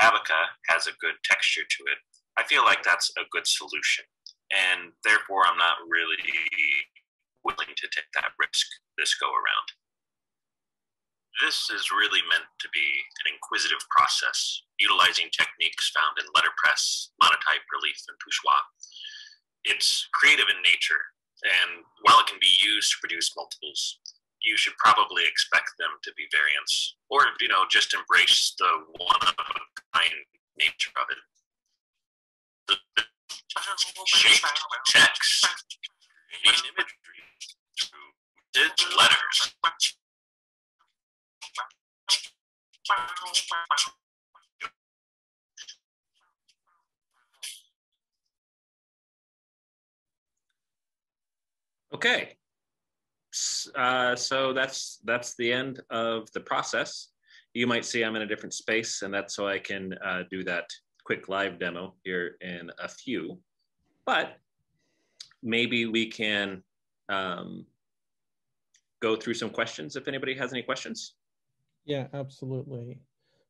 Abaca has a good texture to it, I feel like that's a good solution. And therefore, I'm not really willing to take that risk this go around. This is really meant to be an inquisitive process, utilizing techniques found in letterpress, monotype, relief, and poussoir. It's creative in nature, and while it can be used to produce multiples, you should probably expect them to be variants, or just embrace the one-of-a-kind nature of it. Shape text, creating imagery through letters.
Okay. So that's the end of the process. You might see I'm in a different space, and that's so I can do that quick live demo here in a few. But maybe we can go through some questions if anybody has any questions.
Yeah, absolutely.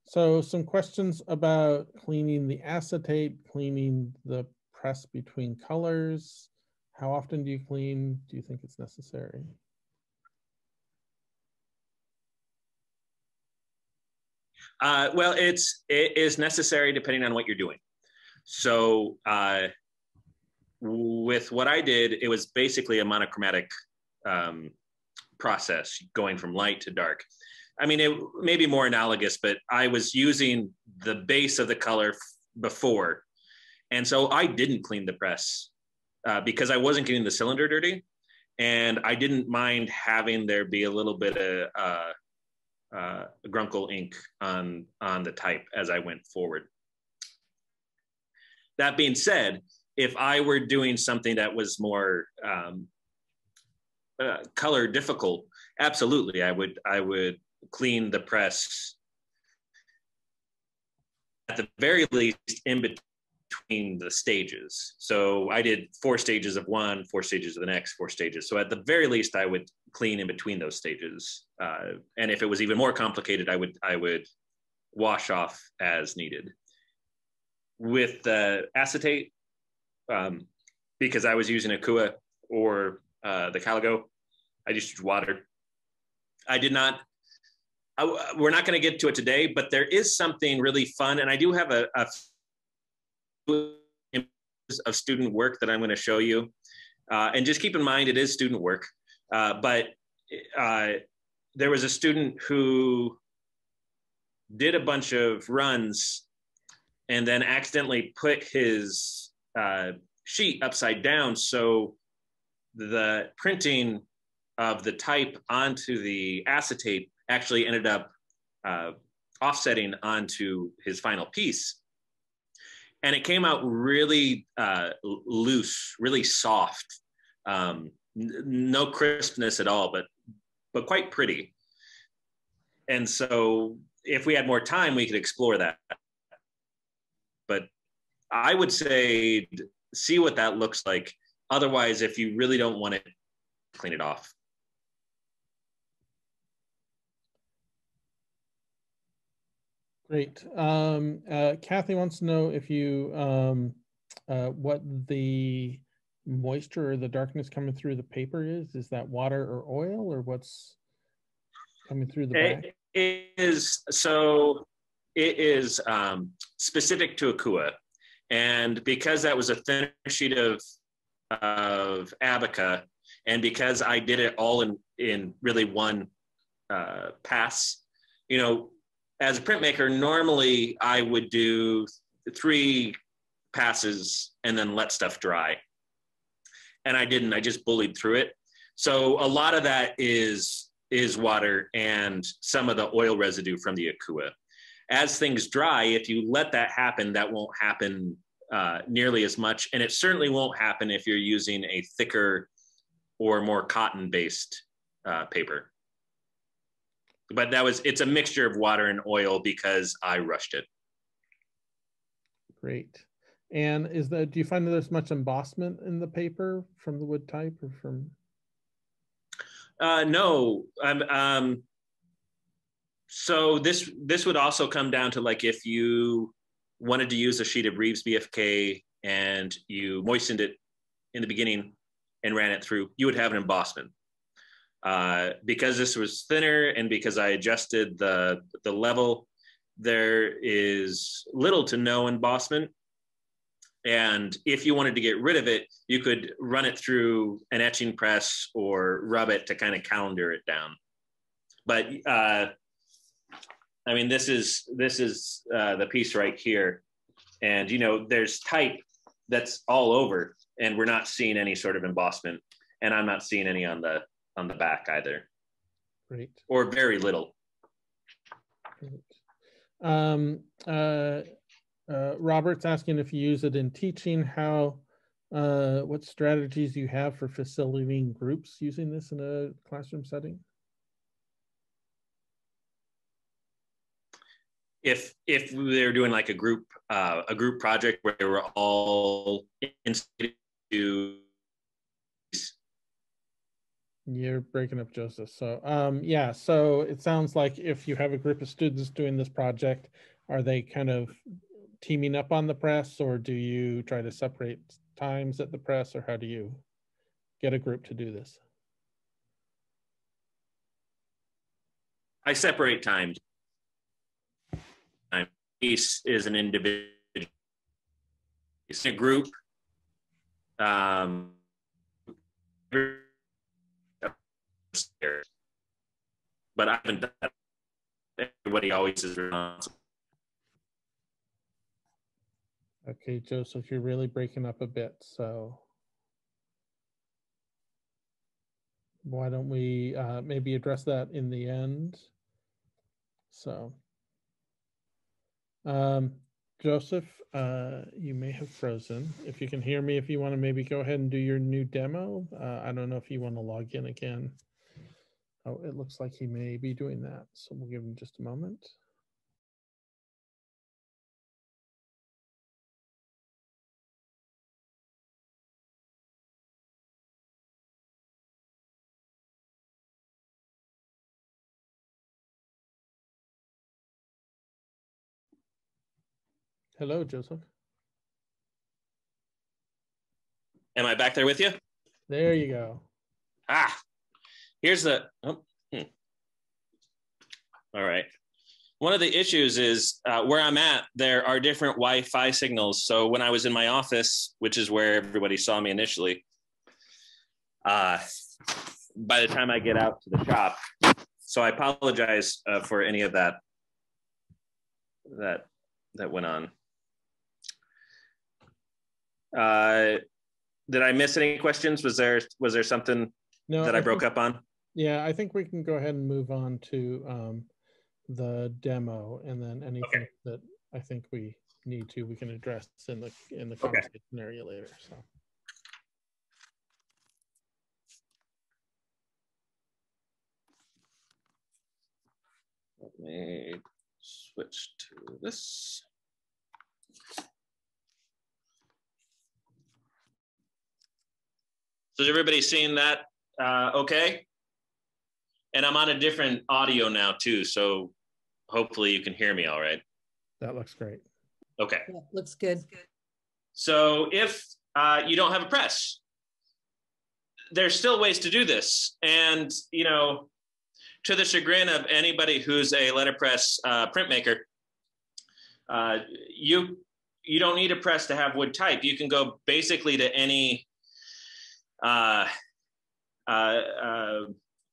So some questions about cleaning the acetate, cleaning the press between colors. How often do you clean? Do you think it's necessary?
Well, it is necessary depending on what you're doing. So with what I did, it was basically a monochromatic process going from light to dark. I mean, it may be more analogous, but I was using the base of the color before. And so I didn't clean the press because I wasn't getting the cylinder dirty. And I didn't mind having there be a little bit of grunkle ink on the type as I went forward. That being said, if I were doing something that was more color difficult, absolutely, I would clean the press at the very least in between the stages. So I did 4 stages of one, 4 stages of the next, 4 stages. So at the very least, I would clean in between those stages. And if it was even more complicated, I would wash off as needed. With the acetate, because I was using Akua or the Caligo, I just used water. I did not, we're not going to get to it today, but there is something really fun. And I do have a of student work that I'm going to show you. And just keep in mind, it is student work. But there was a student who did a bunch of runs and then accidentally put his sheet upside down. So the printing of the type onto the acetate actually ended up offsetting onto his final piece. And it came out really loose, really soft, no crispness at all, but quite pretty. And so if we had more time, we could explore that. But I would say, see what that looks like. Otherwise, if you really don't want it, clean it off.
Great. Kathy wants to know if you, what the moisture or the darkness coming through the paper is. Is that water or oil, or what's coming through the back?
It is specific to Akua. And because that was a thin sheet of Abaca, and because I did it all in really one pass, as a printmaker, normally I would do 3 passes and then let stuff dry. And I didn't, I just bullied through it. So a lot of that is water and some of the oil residue from the Akua. As things dry, if you let that happen, that won't happen nearly as much. And it certainly won't happen if you're using a thicker or more cotton-based paper. But it's a mixture of water and oil because I rushed it.
Great. And do you find that there's much embossment in the paper from the wood type or from?
No. So this would also come down to, like, if you wanted to use a sheet of Reeves BFK and you moistened it in the beginning and ran it through, you would have an embossment. Because this was thinner and because I adjusted the level, there is little to no embossment. And if you wanted to get rid of it, you could run it through an etching press or rub it to kind of calendar it down. But I mean, this is the piece right here. And, you know, there's type that's all over and we're not seeing any sort of embossment. And I'm not seeing any on the back either.
Great.
Or very little.
Great. Robert's asking if you use it in teaching, what strategies you have for facilitating groups using this in a classroom setting?
If they're doing like a group project where they were all into.
You're breaking up, Joseph. So yeah, so it sounds like if you have a group of students doing this project, are they kind of teaming up on the press, or do you try to separate times at the press, or how do you get a group to do this?
I separate times. Piece is an individual. It's a group. But I haven't done that. Everybody always is responsible.
Okay, Joseph, you're really breaking up a bit, so why don't we maybe address that in the end? So, Joseph, you may have frozen. If you can hear me, if you want to maybe go ahead and do your new demo. I don't know if you want to log in again. Oh, it looks like he may be doing that, so we'll give him just a moment. Hello, Joseph.
Am I back there with you?
There you go.
Here's the, all right. One of the issues is where I'm at, there are different Wi-Fi signals. So when I was in my office, which is where everybody saw me initially, by the time I get out to the shop, so I apologize for any of that went on. Did I miss any questions? Was there something that I broke up on?
Yeah, I think we can go ahead and move on to the demo, and then anything that I think we need to, we can address in the conversation area later. So.
Let me switch to this. So is everybody seeing that okay? And I'm on a different audio now too, so hopefully you can hear me all right.
That looks great.
Okay.
Yeah, looks good.
So if you don't have a press, there's still ways to do this. And, you know, to the chagrin of anybody who's a letterpress printmaker, you don't need a press to have wood type. You can go basically to any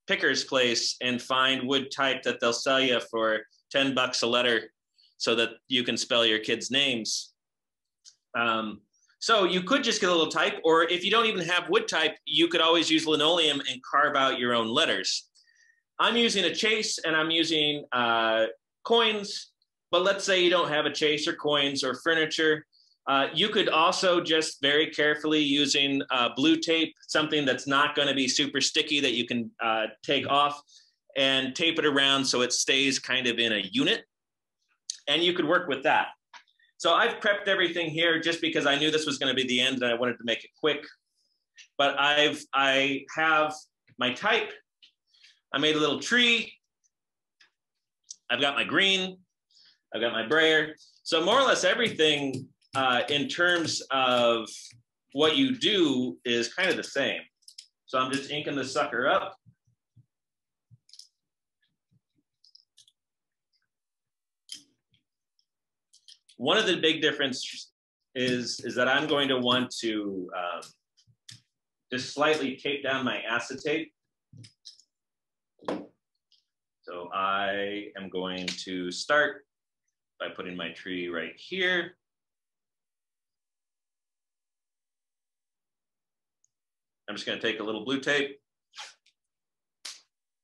picker's place and find wood type that they'll sell you for $10 a letter so that you can spell your kids' names. So you could just get a little type, or if you don't even have wood type, you could always use linoleum and carve out your own letters. I'm using a chase and I'm using coins, but let's say you don't have a chase or coins or furniture. You could also just very carefully using blue tape, something that's not going to be super sticky that you can take off and tape it around so it stays kind of in a unit. And you could work with that. So I've prepped everything here just because I knew this was going to be the end and I wanted to make it quick. But I have my type. I made a little tree. I've got my green. I've got my brayer. So more or less everything in terms of what you do is kind of the same. So I'm just inking the sucker up. One of the big differences is that I'm going to want to just slightly tape down my acetate. So I am going to start by putting my tree right here. I'm just going to take a little blue tape.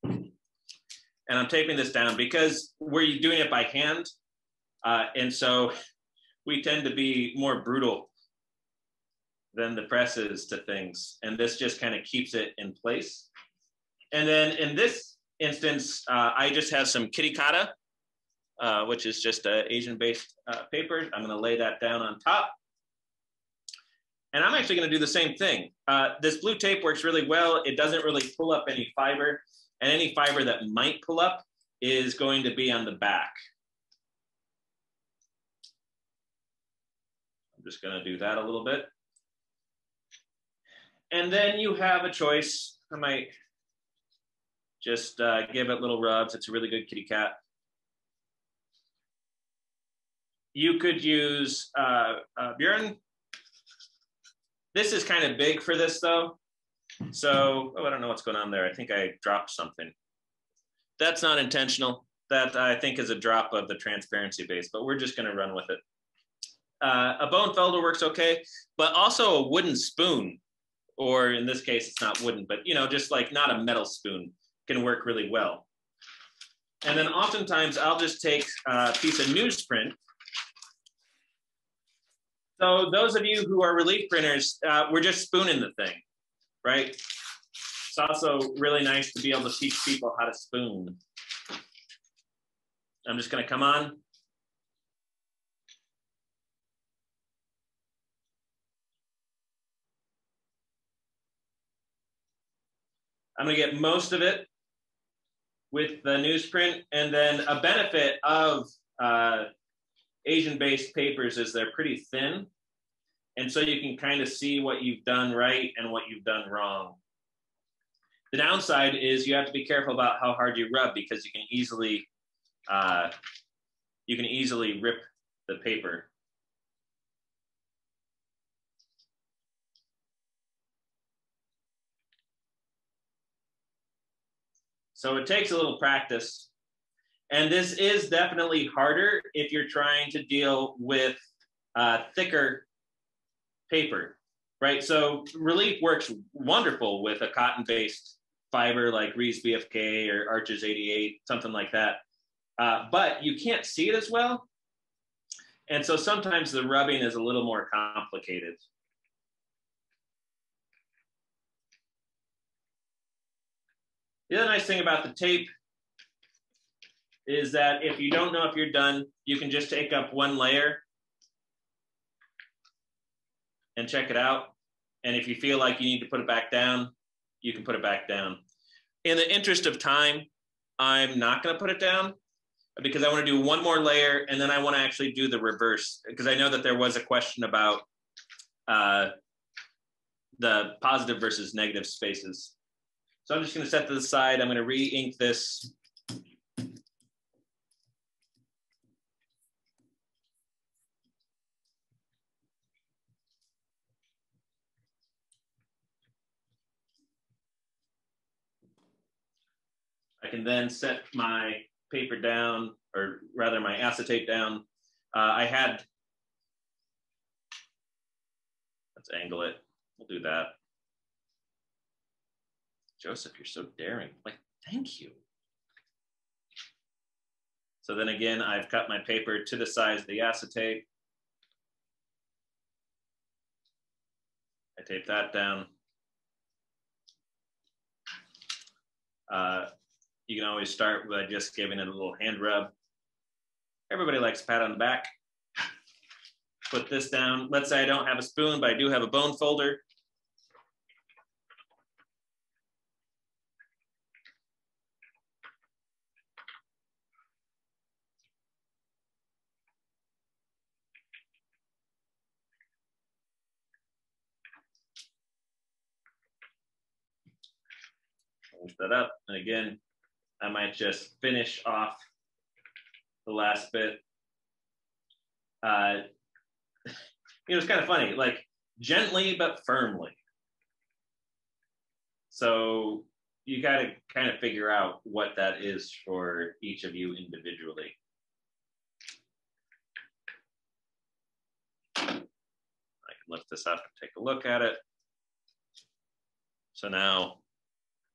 And I'm taping this down because we're doing it by hand. And so we tend to be more brutal than the press is to things. And this just kind of keeps it in place. And then in this instance, I just have some kitikata, which is just Asian-based paper. I'm going to lay that down on top. And I'm actually going to do the same thing. This blue tape works really well. It doesn't really pull up any fiber. And any fiber that might pull up is going to be on the back. I'm just going to do that a little bit. And then you have a choice. I might just give it little rubs. It's a really good kitty cat. You could use Björn. This is kind of big for this though. So, oh, I don't know what's going on there. I think I dropped something. That's not intentional. That I think is a drop of the transparency base, but we're just going to run with it. A bone felder works okay, but also a wooden spoon, or in this case, it's not wooden, but you know, just like not a metal spoon can work really well. And then oftentimes I'll just take a piece of newsprint. So those of you who are relief printers, we're just spooning the thing, right? It's also really nice to be able to teach people how to spoon. I'm just going to come on. I'm going to get most of it with the newsprint. And then a benefit of Asian-based papers is they're pretty thin. And so you can kind of see what you've done right and what you've done wrong. The downside is you have to be careful about how hard you rub because you can easily rip the paper. So it takes a little practice. And this is definitely harder if you're trying to deal with thicker paper, right? So relief works wonderful with a cotton-based fiber like Reed's BFK or Arches 88, something like that. But you can't see it as well. And so sometimes the rubbing is a little more complicated. The other nice thing about the tape is that if you don't know if you're done, you can just take up one layer and check it out. And if you feel like you need to put it back down, you can put it back down. In the interest of time, I'm not going to put it down because I want to do one more layer and then I want to actually do the reverse because I know that there was a question about the positive versus negative spaces. So I'm just going to set to the side. I'm going to re-ink this. I can then set my paper down, or rather my acetate down. Let's angle it. We'll do that. Joseph, you're so daring. Like, thank you. So then again, I've cut my paper to the size of the acetate. tape that down. You can always start by just giving it a little hand rub. Everybody likes a pat on the back. Put this down. Let's say I don't have a spoon, but I do have a bone folder. Lift that up, and again, I might just finish off the last bit. It's kind of funny, like gently but firmly. So you got to kind of figure out what that is for each of you individually. I can lift this up and take a look at it. So now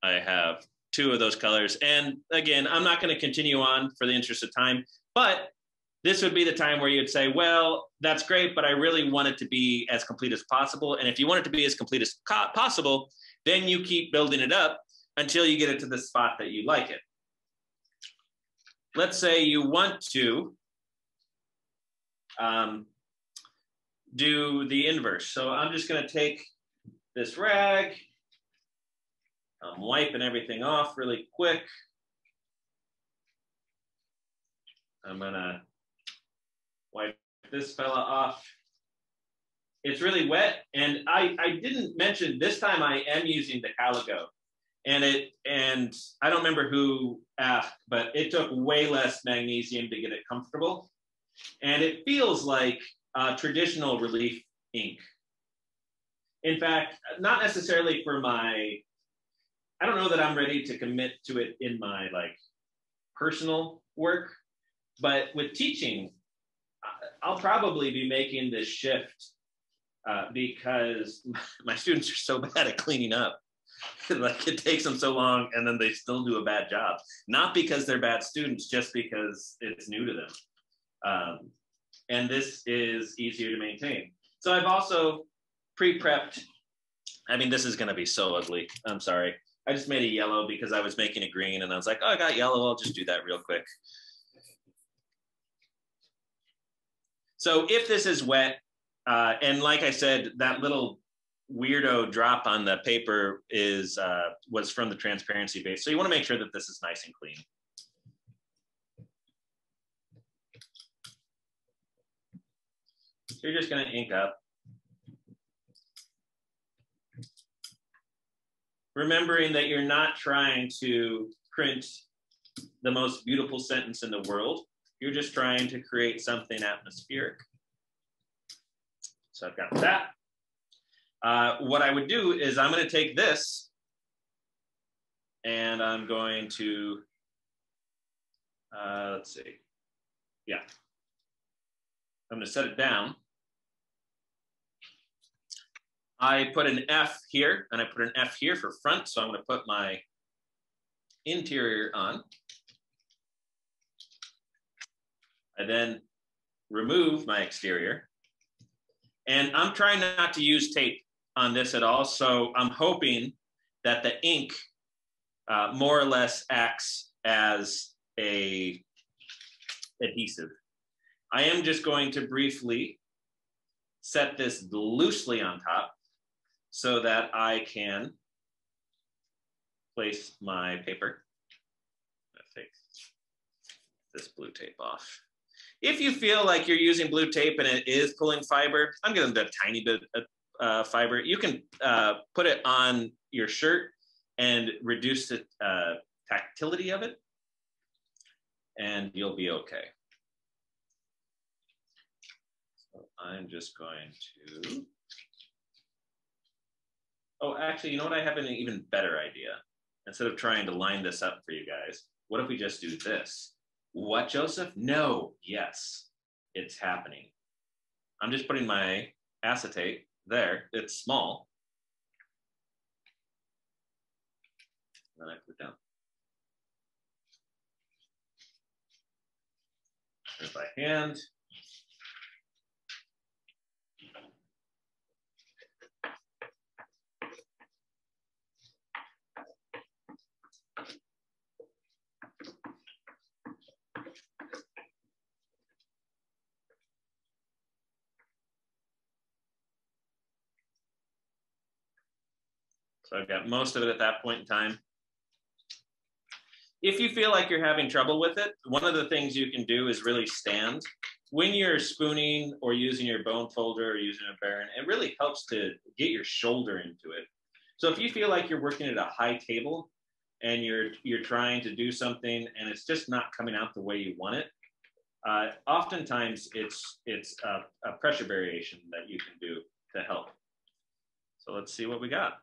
I have 2 of those colors. And again, I'm not going to continue on for the interest of time, but this would be the time where you'd say, well, that's great, but I really want it to be as complete as possible. And if you want it to be as complete as possible, then you keep building it up until you get it to the spot that you like it. Let's say you want to do the inverse. So I'm just going to take this rag. I'm wiping everything off really quick. I'm gonna wipe this fella off. It's really wet, and I didn't mention this time I am using the Calico, and I don't remember who asked, but it took way less magnesium to get it comfortable, and it feels like traditional relief ink. In fact, not necessarily for I don't know that I'm ready to commit to it in my personal work, but with teaching, I'll probably be making this shift because my students are so bad at cleaning up. It takes them so long and then they still do a bad job. Not because they're bad students, just because it's new to them. And this is easier to maintain. So I've also pre-prepped. I mean, this is gonna be so ugly, I'm sorry. I just made a yellow because I was making a green and I was like, oh, I got yellow, I'll just do that real quick. So if this is wet, and like I said, that little weirdo drop on the paper was from the transparency base. So you wanna make sure that this is nice and clean. So you're just gonna ink up. Remembering that you're not trying to print the most beautiful sentence in the world. You're just trying to create something atmospheric. So I've got that. What I would do is I'm going to take this and I'm going to, let's see. Yeah. I'm going to set it down. I put an F here, and I put an F here for front, so I'm going to put my interior on. I then remove my exterior. And I'm trying not to use tape on this at all, so I'm hoping that the ink more or less acts as a adhesive. I am just going to briefly set this loosely on top so that I can place my paper. Let's take this blue tape off. If you feel like you're using blue tape and it is pulling fiber, I'm giving it a tiny bit of fiber. You can put it on your shirt and reduce the tactility of it, and you'll be okay. So I'm just going to, oh, actually, you know what? I have an even better idea. Instead of trying to line this up for you guys, what if we just do this? What, Joseph? No, yes, it's happening. I'm just putting my acetate there. It's small. And then I put it down. And by hand. So I've got most of it at that point in time. If you feel like you're having trouble with it, one of the things you can do is really stand. When you're spooning or using your bone folder or using a baron, it really helps to get your shoulder into it. So if you feel like you're working at a high table and you're trying to do something and it's just not coming out the way you want it, oftentimes it's a pressure variation that you can do to help. So let's see what we got.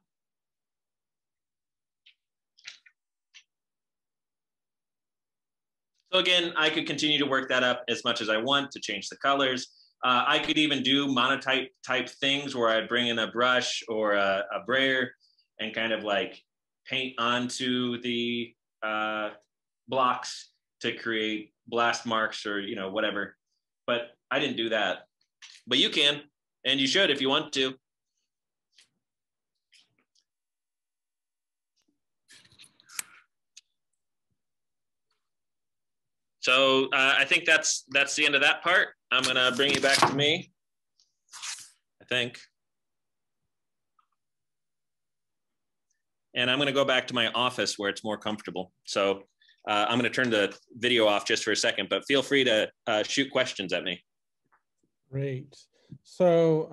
So again, I could continue to work that up as much as I want to change the colors. I could even do monotype type things where I'd bring in a brush or a brayer and kind of like paint onto the blocks to create blast marks or, you know, whatever. But I didn't do that. But you can, and you should if you want to. So I think that's the end of that part. I'm gonna bring you back to me, I think. And I'm gonna go back to my office where it's more comfortable. So I'm gonna turn the video off just for a second, but feel free to shoot questions at me.
Great. So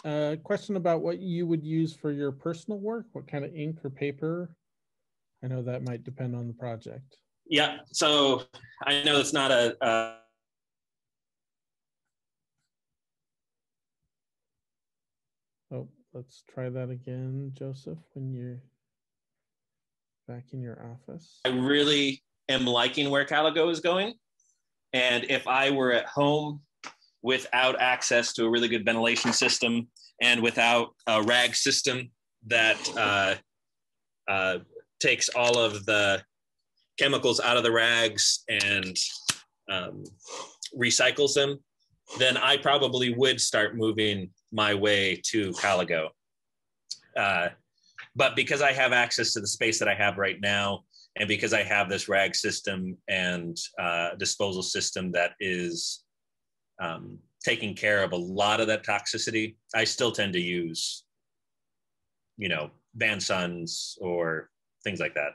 a question about what you would use for your personal work, what kind of ink or paper? I know that might depend on the project.
Yeah, so I know it's not a
oh, let's try that again, Joseph, when you're back in your office.
I really am liking where Caligo is going. And if I were at home without access to a really good ventilation system and without a rag system that takes all of the chemicals out of the rags and recycles them, then I probably would start moving my way to Caligo. But because I have access to the space that I have right now, and because I have this rag system and disposal system that is taking care of a lot of that toxicity, I still tend to use, you know, Van Suns or things like that.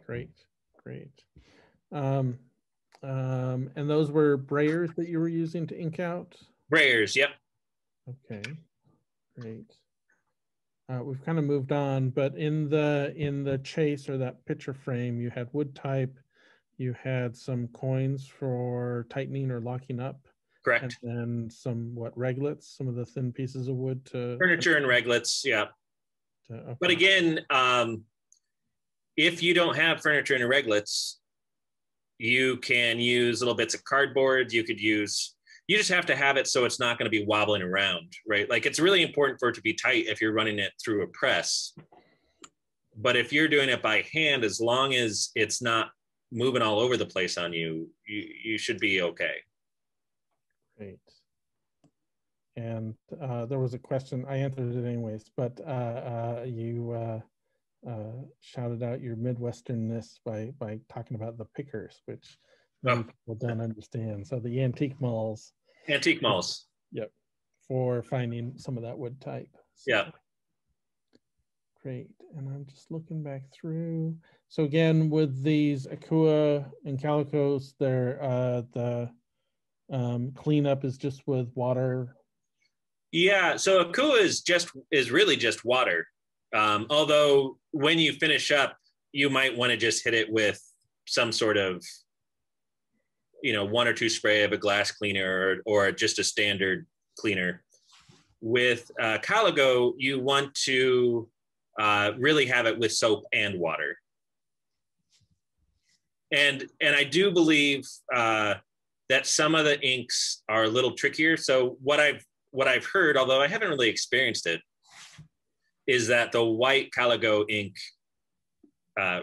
Great, great. And those were brayers that you were using to ink out?
Brayers, yep.
Okay, great. We've kind of moved on, but in the chase or that picture frame, you had wood type, you had some coins for tightening or locking up.
Correct.
And then some reglets, some of the thin pieces of wood to
furniture and reglets, yeah.
Okay.
But again, if you don't have furniture and reglets, you can use little bits of cardboard. You just have to have it so it's not going to be wobbling around, right? Like it's really important for it to be tight if you're running it through a press. But if you're doing it by hand, as long as it's not moving all over the place on you, you should be okay.
Great. And there was a question, I answered it anyways, but you shouted out your Midwesternness by talking about the pickers, which many people don't understand. So the antique malls.
Antique malls.
Yep. For finding some of that wood type. So,
yeah.
Great. And I'm just looking back through. So again, with these Akua and Calicos, the cleanup is just with water.
Yeah. So Akua is really just water. Although when you finish up, you might want to just hit it with some sort of, you know, 1 or 2 spray of a glass cleaner or just a standard cleaner. With Caligo, you want to really have it with soap and water. And I do believe that some of the inks are a little trickier. So what I've heard, although I haven't really experienced it, is that the white Caligo ink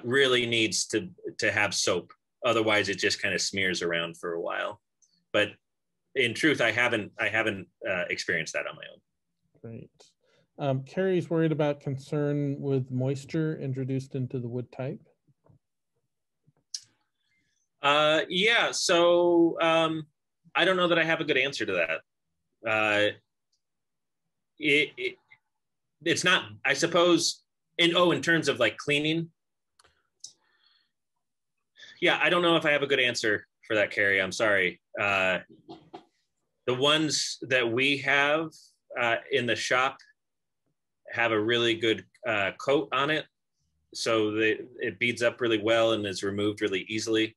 really needs to have soap. Otherwise, it just kind of smears around for a while. But in truth, I haven't experienced that on my own.
Great. Carrie's worried about concern with moisture introduced into the wood type.
Yeah, so I don't know that I have a good answer to that. it's not, I suppose, in terms of like cleaning. Yeah, I don't know if I have a good answer for that, Carrie. I'm sorry. The ones that we have in the shop have a really good coat on it. So it beads up really well and is removed really easily.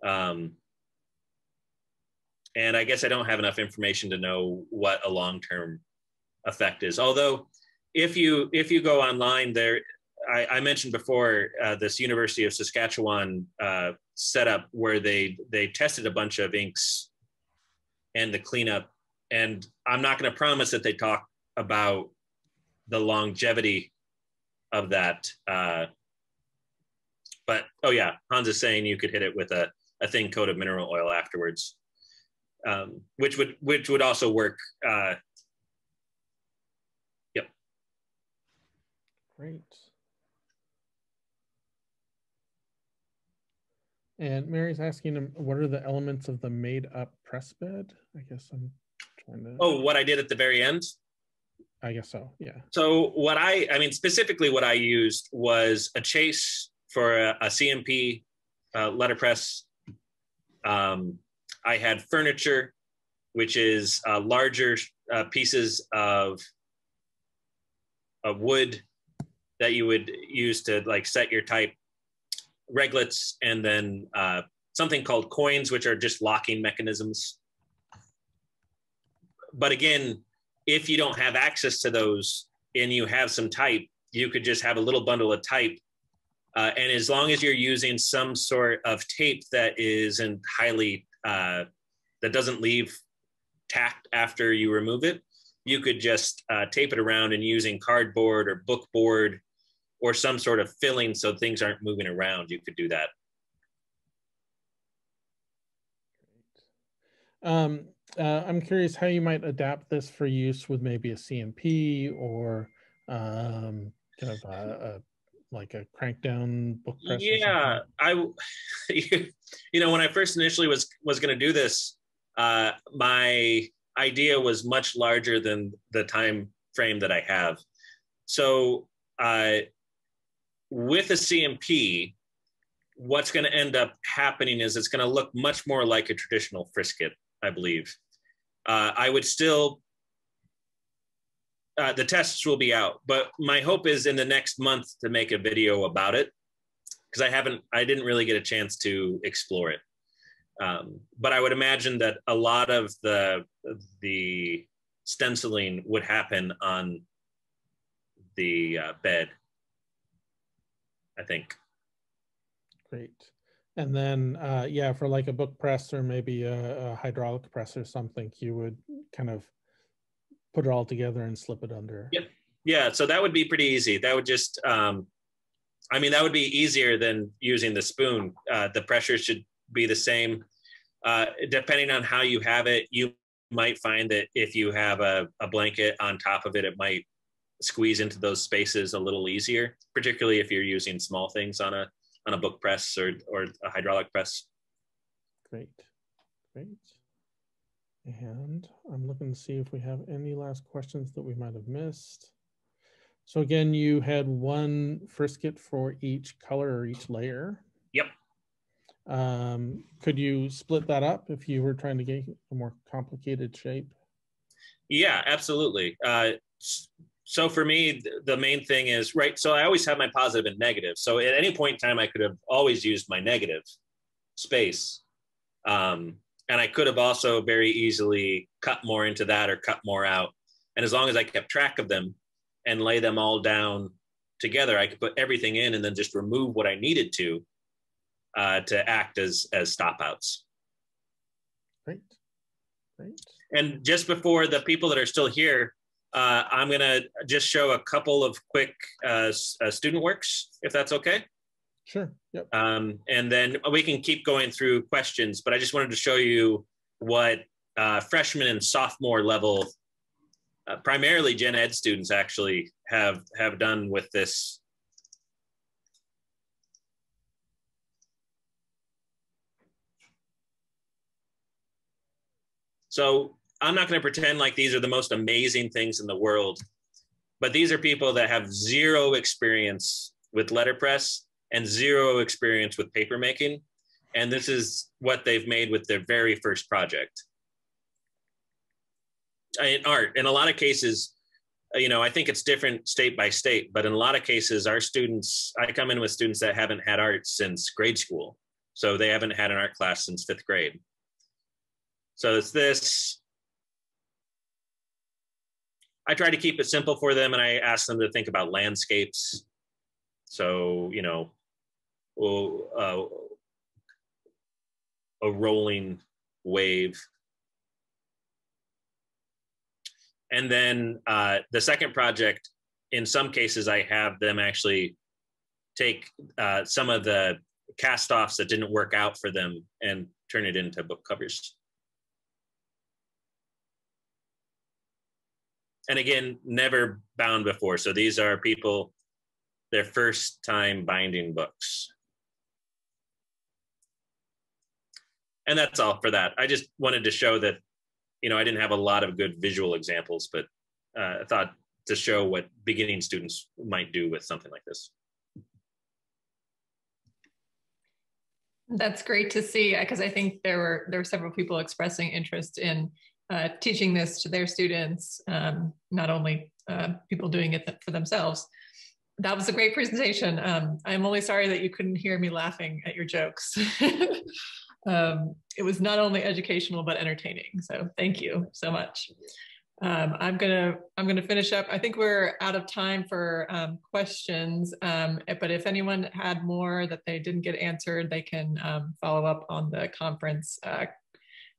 And I guess I don't have enough information to know what a long-term effect is. Although if you go online there, I mentioned before this University of Saskatchewan setup where they tested a bunch of inks and the cleanup. And I'm not going to promise that they talk about the longevity of that. But oh yeah, Hans is saying you could hit it with a thin coat of mineral oil afterwards, which would also work. Yep.
Great. And Mary's asking him, what are the elements of the made up press bed? I guess I'm trying to.
Oh, what I did at the very end?
I guess so, yeah.
So what I mean, specifically what I used was a chase for a CMP letterpress. I had furniture, which is larger pieces of wood that you would use to like set your type, reglets, and then something called coins, which are just locking mechanisms. But again, if you don't have access to those and you have some type, you could just have a little bundle of type. And as long as you're using some sort of tape that isn't highly, that doesn't leave tacked after you remove it, you could just tape it around and using cardboard or bookboard or some sort of filling so things aren't moving around, you could do that.
I'm curious how you might adapt this for use with maybe a CMP or kind of like a crank down book press.
Yeah, you know, when I first initially was going to do this, my idea was much larger than the time frame that I have. So with a CMP, what's going to end up happening is it's going to look much more like a traditional frisket, I believe. I would still, the tests will be out, but my hope is in the next month to make a video about it, because I didn't really get a chance to explore it. But I would imagine that a lot of the stenciling would happen on the bed, I think.
Great. And then, yeah, for like a book press or maybe a hydraulic press or something, you would kind of put it all together and slip it under.
Yep. Yeah, so that would be pretty easy. That would just, I mean, that would be easier than using the spoon. The pressure should be the same. Depending on how you have it, you might find that if you have a blanket on top of it, it might squeeze into those spaces a little easier, particularly if you're using small things on a book press or a hydraulic press.
Great, great. And I'm looking to see if we have any last questions that we might have missed. So again, you had one frisket for each color or each layer.
Yep.
Could you split that up if you were trying to get a more complicated shape?
Yeah, absolutely. So for me, the main thing is, right, so I always have my positive and negative. So at any point in time, I could have always used my negative space. And I could have also very easily cut more into that or cut more out. And as long as I kept track of them and lay them all down together, I could put everything in and then just remove what I needed to act as stop outs.
Great, great.
And just before the people that are still here, I'm going to just show a couple of quick student works, if that's okay.
Sure. Yep.
And then we can keep going through questions, but I just wanted to show you what freshman and sophomore level, primarily gen ed students actually have done with this. So I'm not going to pretend like these are the most amazing things in the world, But these are people that have zero experience with letterpress and zero experience with paper making. And this is what they've made with their very first project. In art, in a lot of cases, you know, I think it's different state by state, but in a lot of cases, our students, I come in with students that haven't had art since grade school. So they haven't had an art class since 5th grade. So it's this. I try to keep it simple for them, and I ask them to think about landscapes. So, you know, a rolling wave. And then the second project, in some cases, I have them actually take some of the cast-offs that didn't work out for them and turn it into book covers. And again, never bound before. So these are people, their first time binding books. And that's all for that. I just wanted to show that, you know, I didn't have a lot of good visual examples, but I thought to show what beginning students might do with something like this.
That's great to see, because I think there were several people expressing interest in teaching this to their students, not only people doing it for themselves. That was a great presentation. I'm only sorry that you couldn't hear me laughing at your jokes. It was not only educational, but entertaining. So thank you so much. I'm gonna finish up. I think we're out of time for questions, but if anyone had more that they didn't get answered, they can follow up on the conference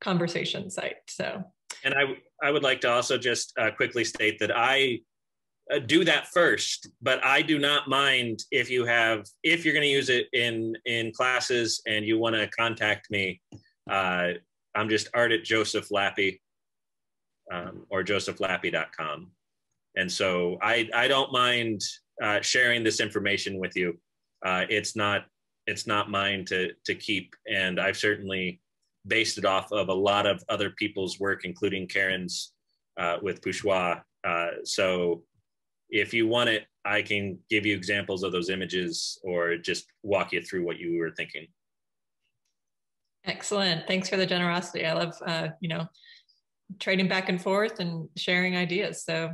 conversation site. So. And
I would like to also just quickly state that I do that first, but I do not mind if you're going to use it in classes and you want to contact me. I'm just art@josephLappy or josephLappy.com. And so I don't mind sharing this information with you. It's not mine to keep, and I've certainly based it off of a lot of other people's work, including Karen's with Poussoir. So if you want it, I can give you examples of those images or just walk you through what you were thinking.
Excellent. Thanks for the generosity. I love, you know, trading back and forth and sharing ideas. So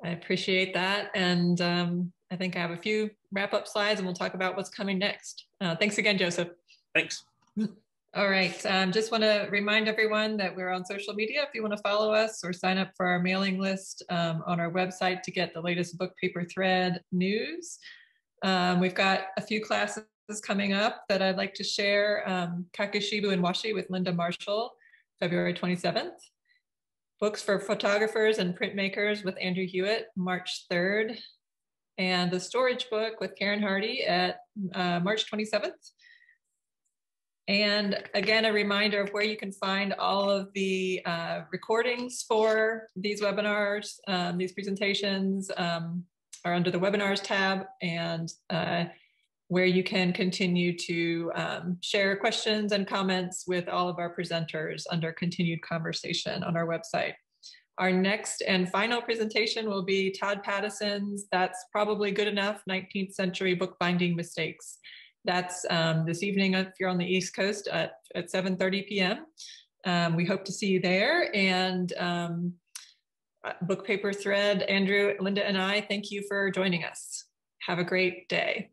I appreciate that. And I think I have a few wrap-up slides and we'll talk about what's coming next. Thanks again, Joseph.
Thanks.
All right, just want to remind everyone that we're on social media if you want to follow us or sign up for our mailing list on our website to get the latest book, paper, thread news. We've got a few classes coming up that I'd like to share. Kakeshibu and Washi with Linda Marshall, February 27th. Books for photographers and printmakers with Andrew Hewitt, March 3rd. And the storage book with Karen Hardy at March 27th. And again, a reminder of where you can find all of the recordings for these webinars. These presentations are under the webinars tab, and where you can continue to share questions and comments with all of our presenters under continued conversation on our website. Our next and final presentation will be Todd Pattison's That's Probably Good Enough, 19th Century Bookbinding Mistakes. That's this evening if you're on the East Coast at 7:30 p.m. We hope to see you there. And Book, Paper, Thread, Andrew, Linda, and I thank you for joining us. Have a great day.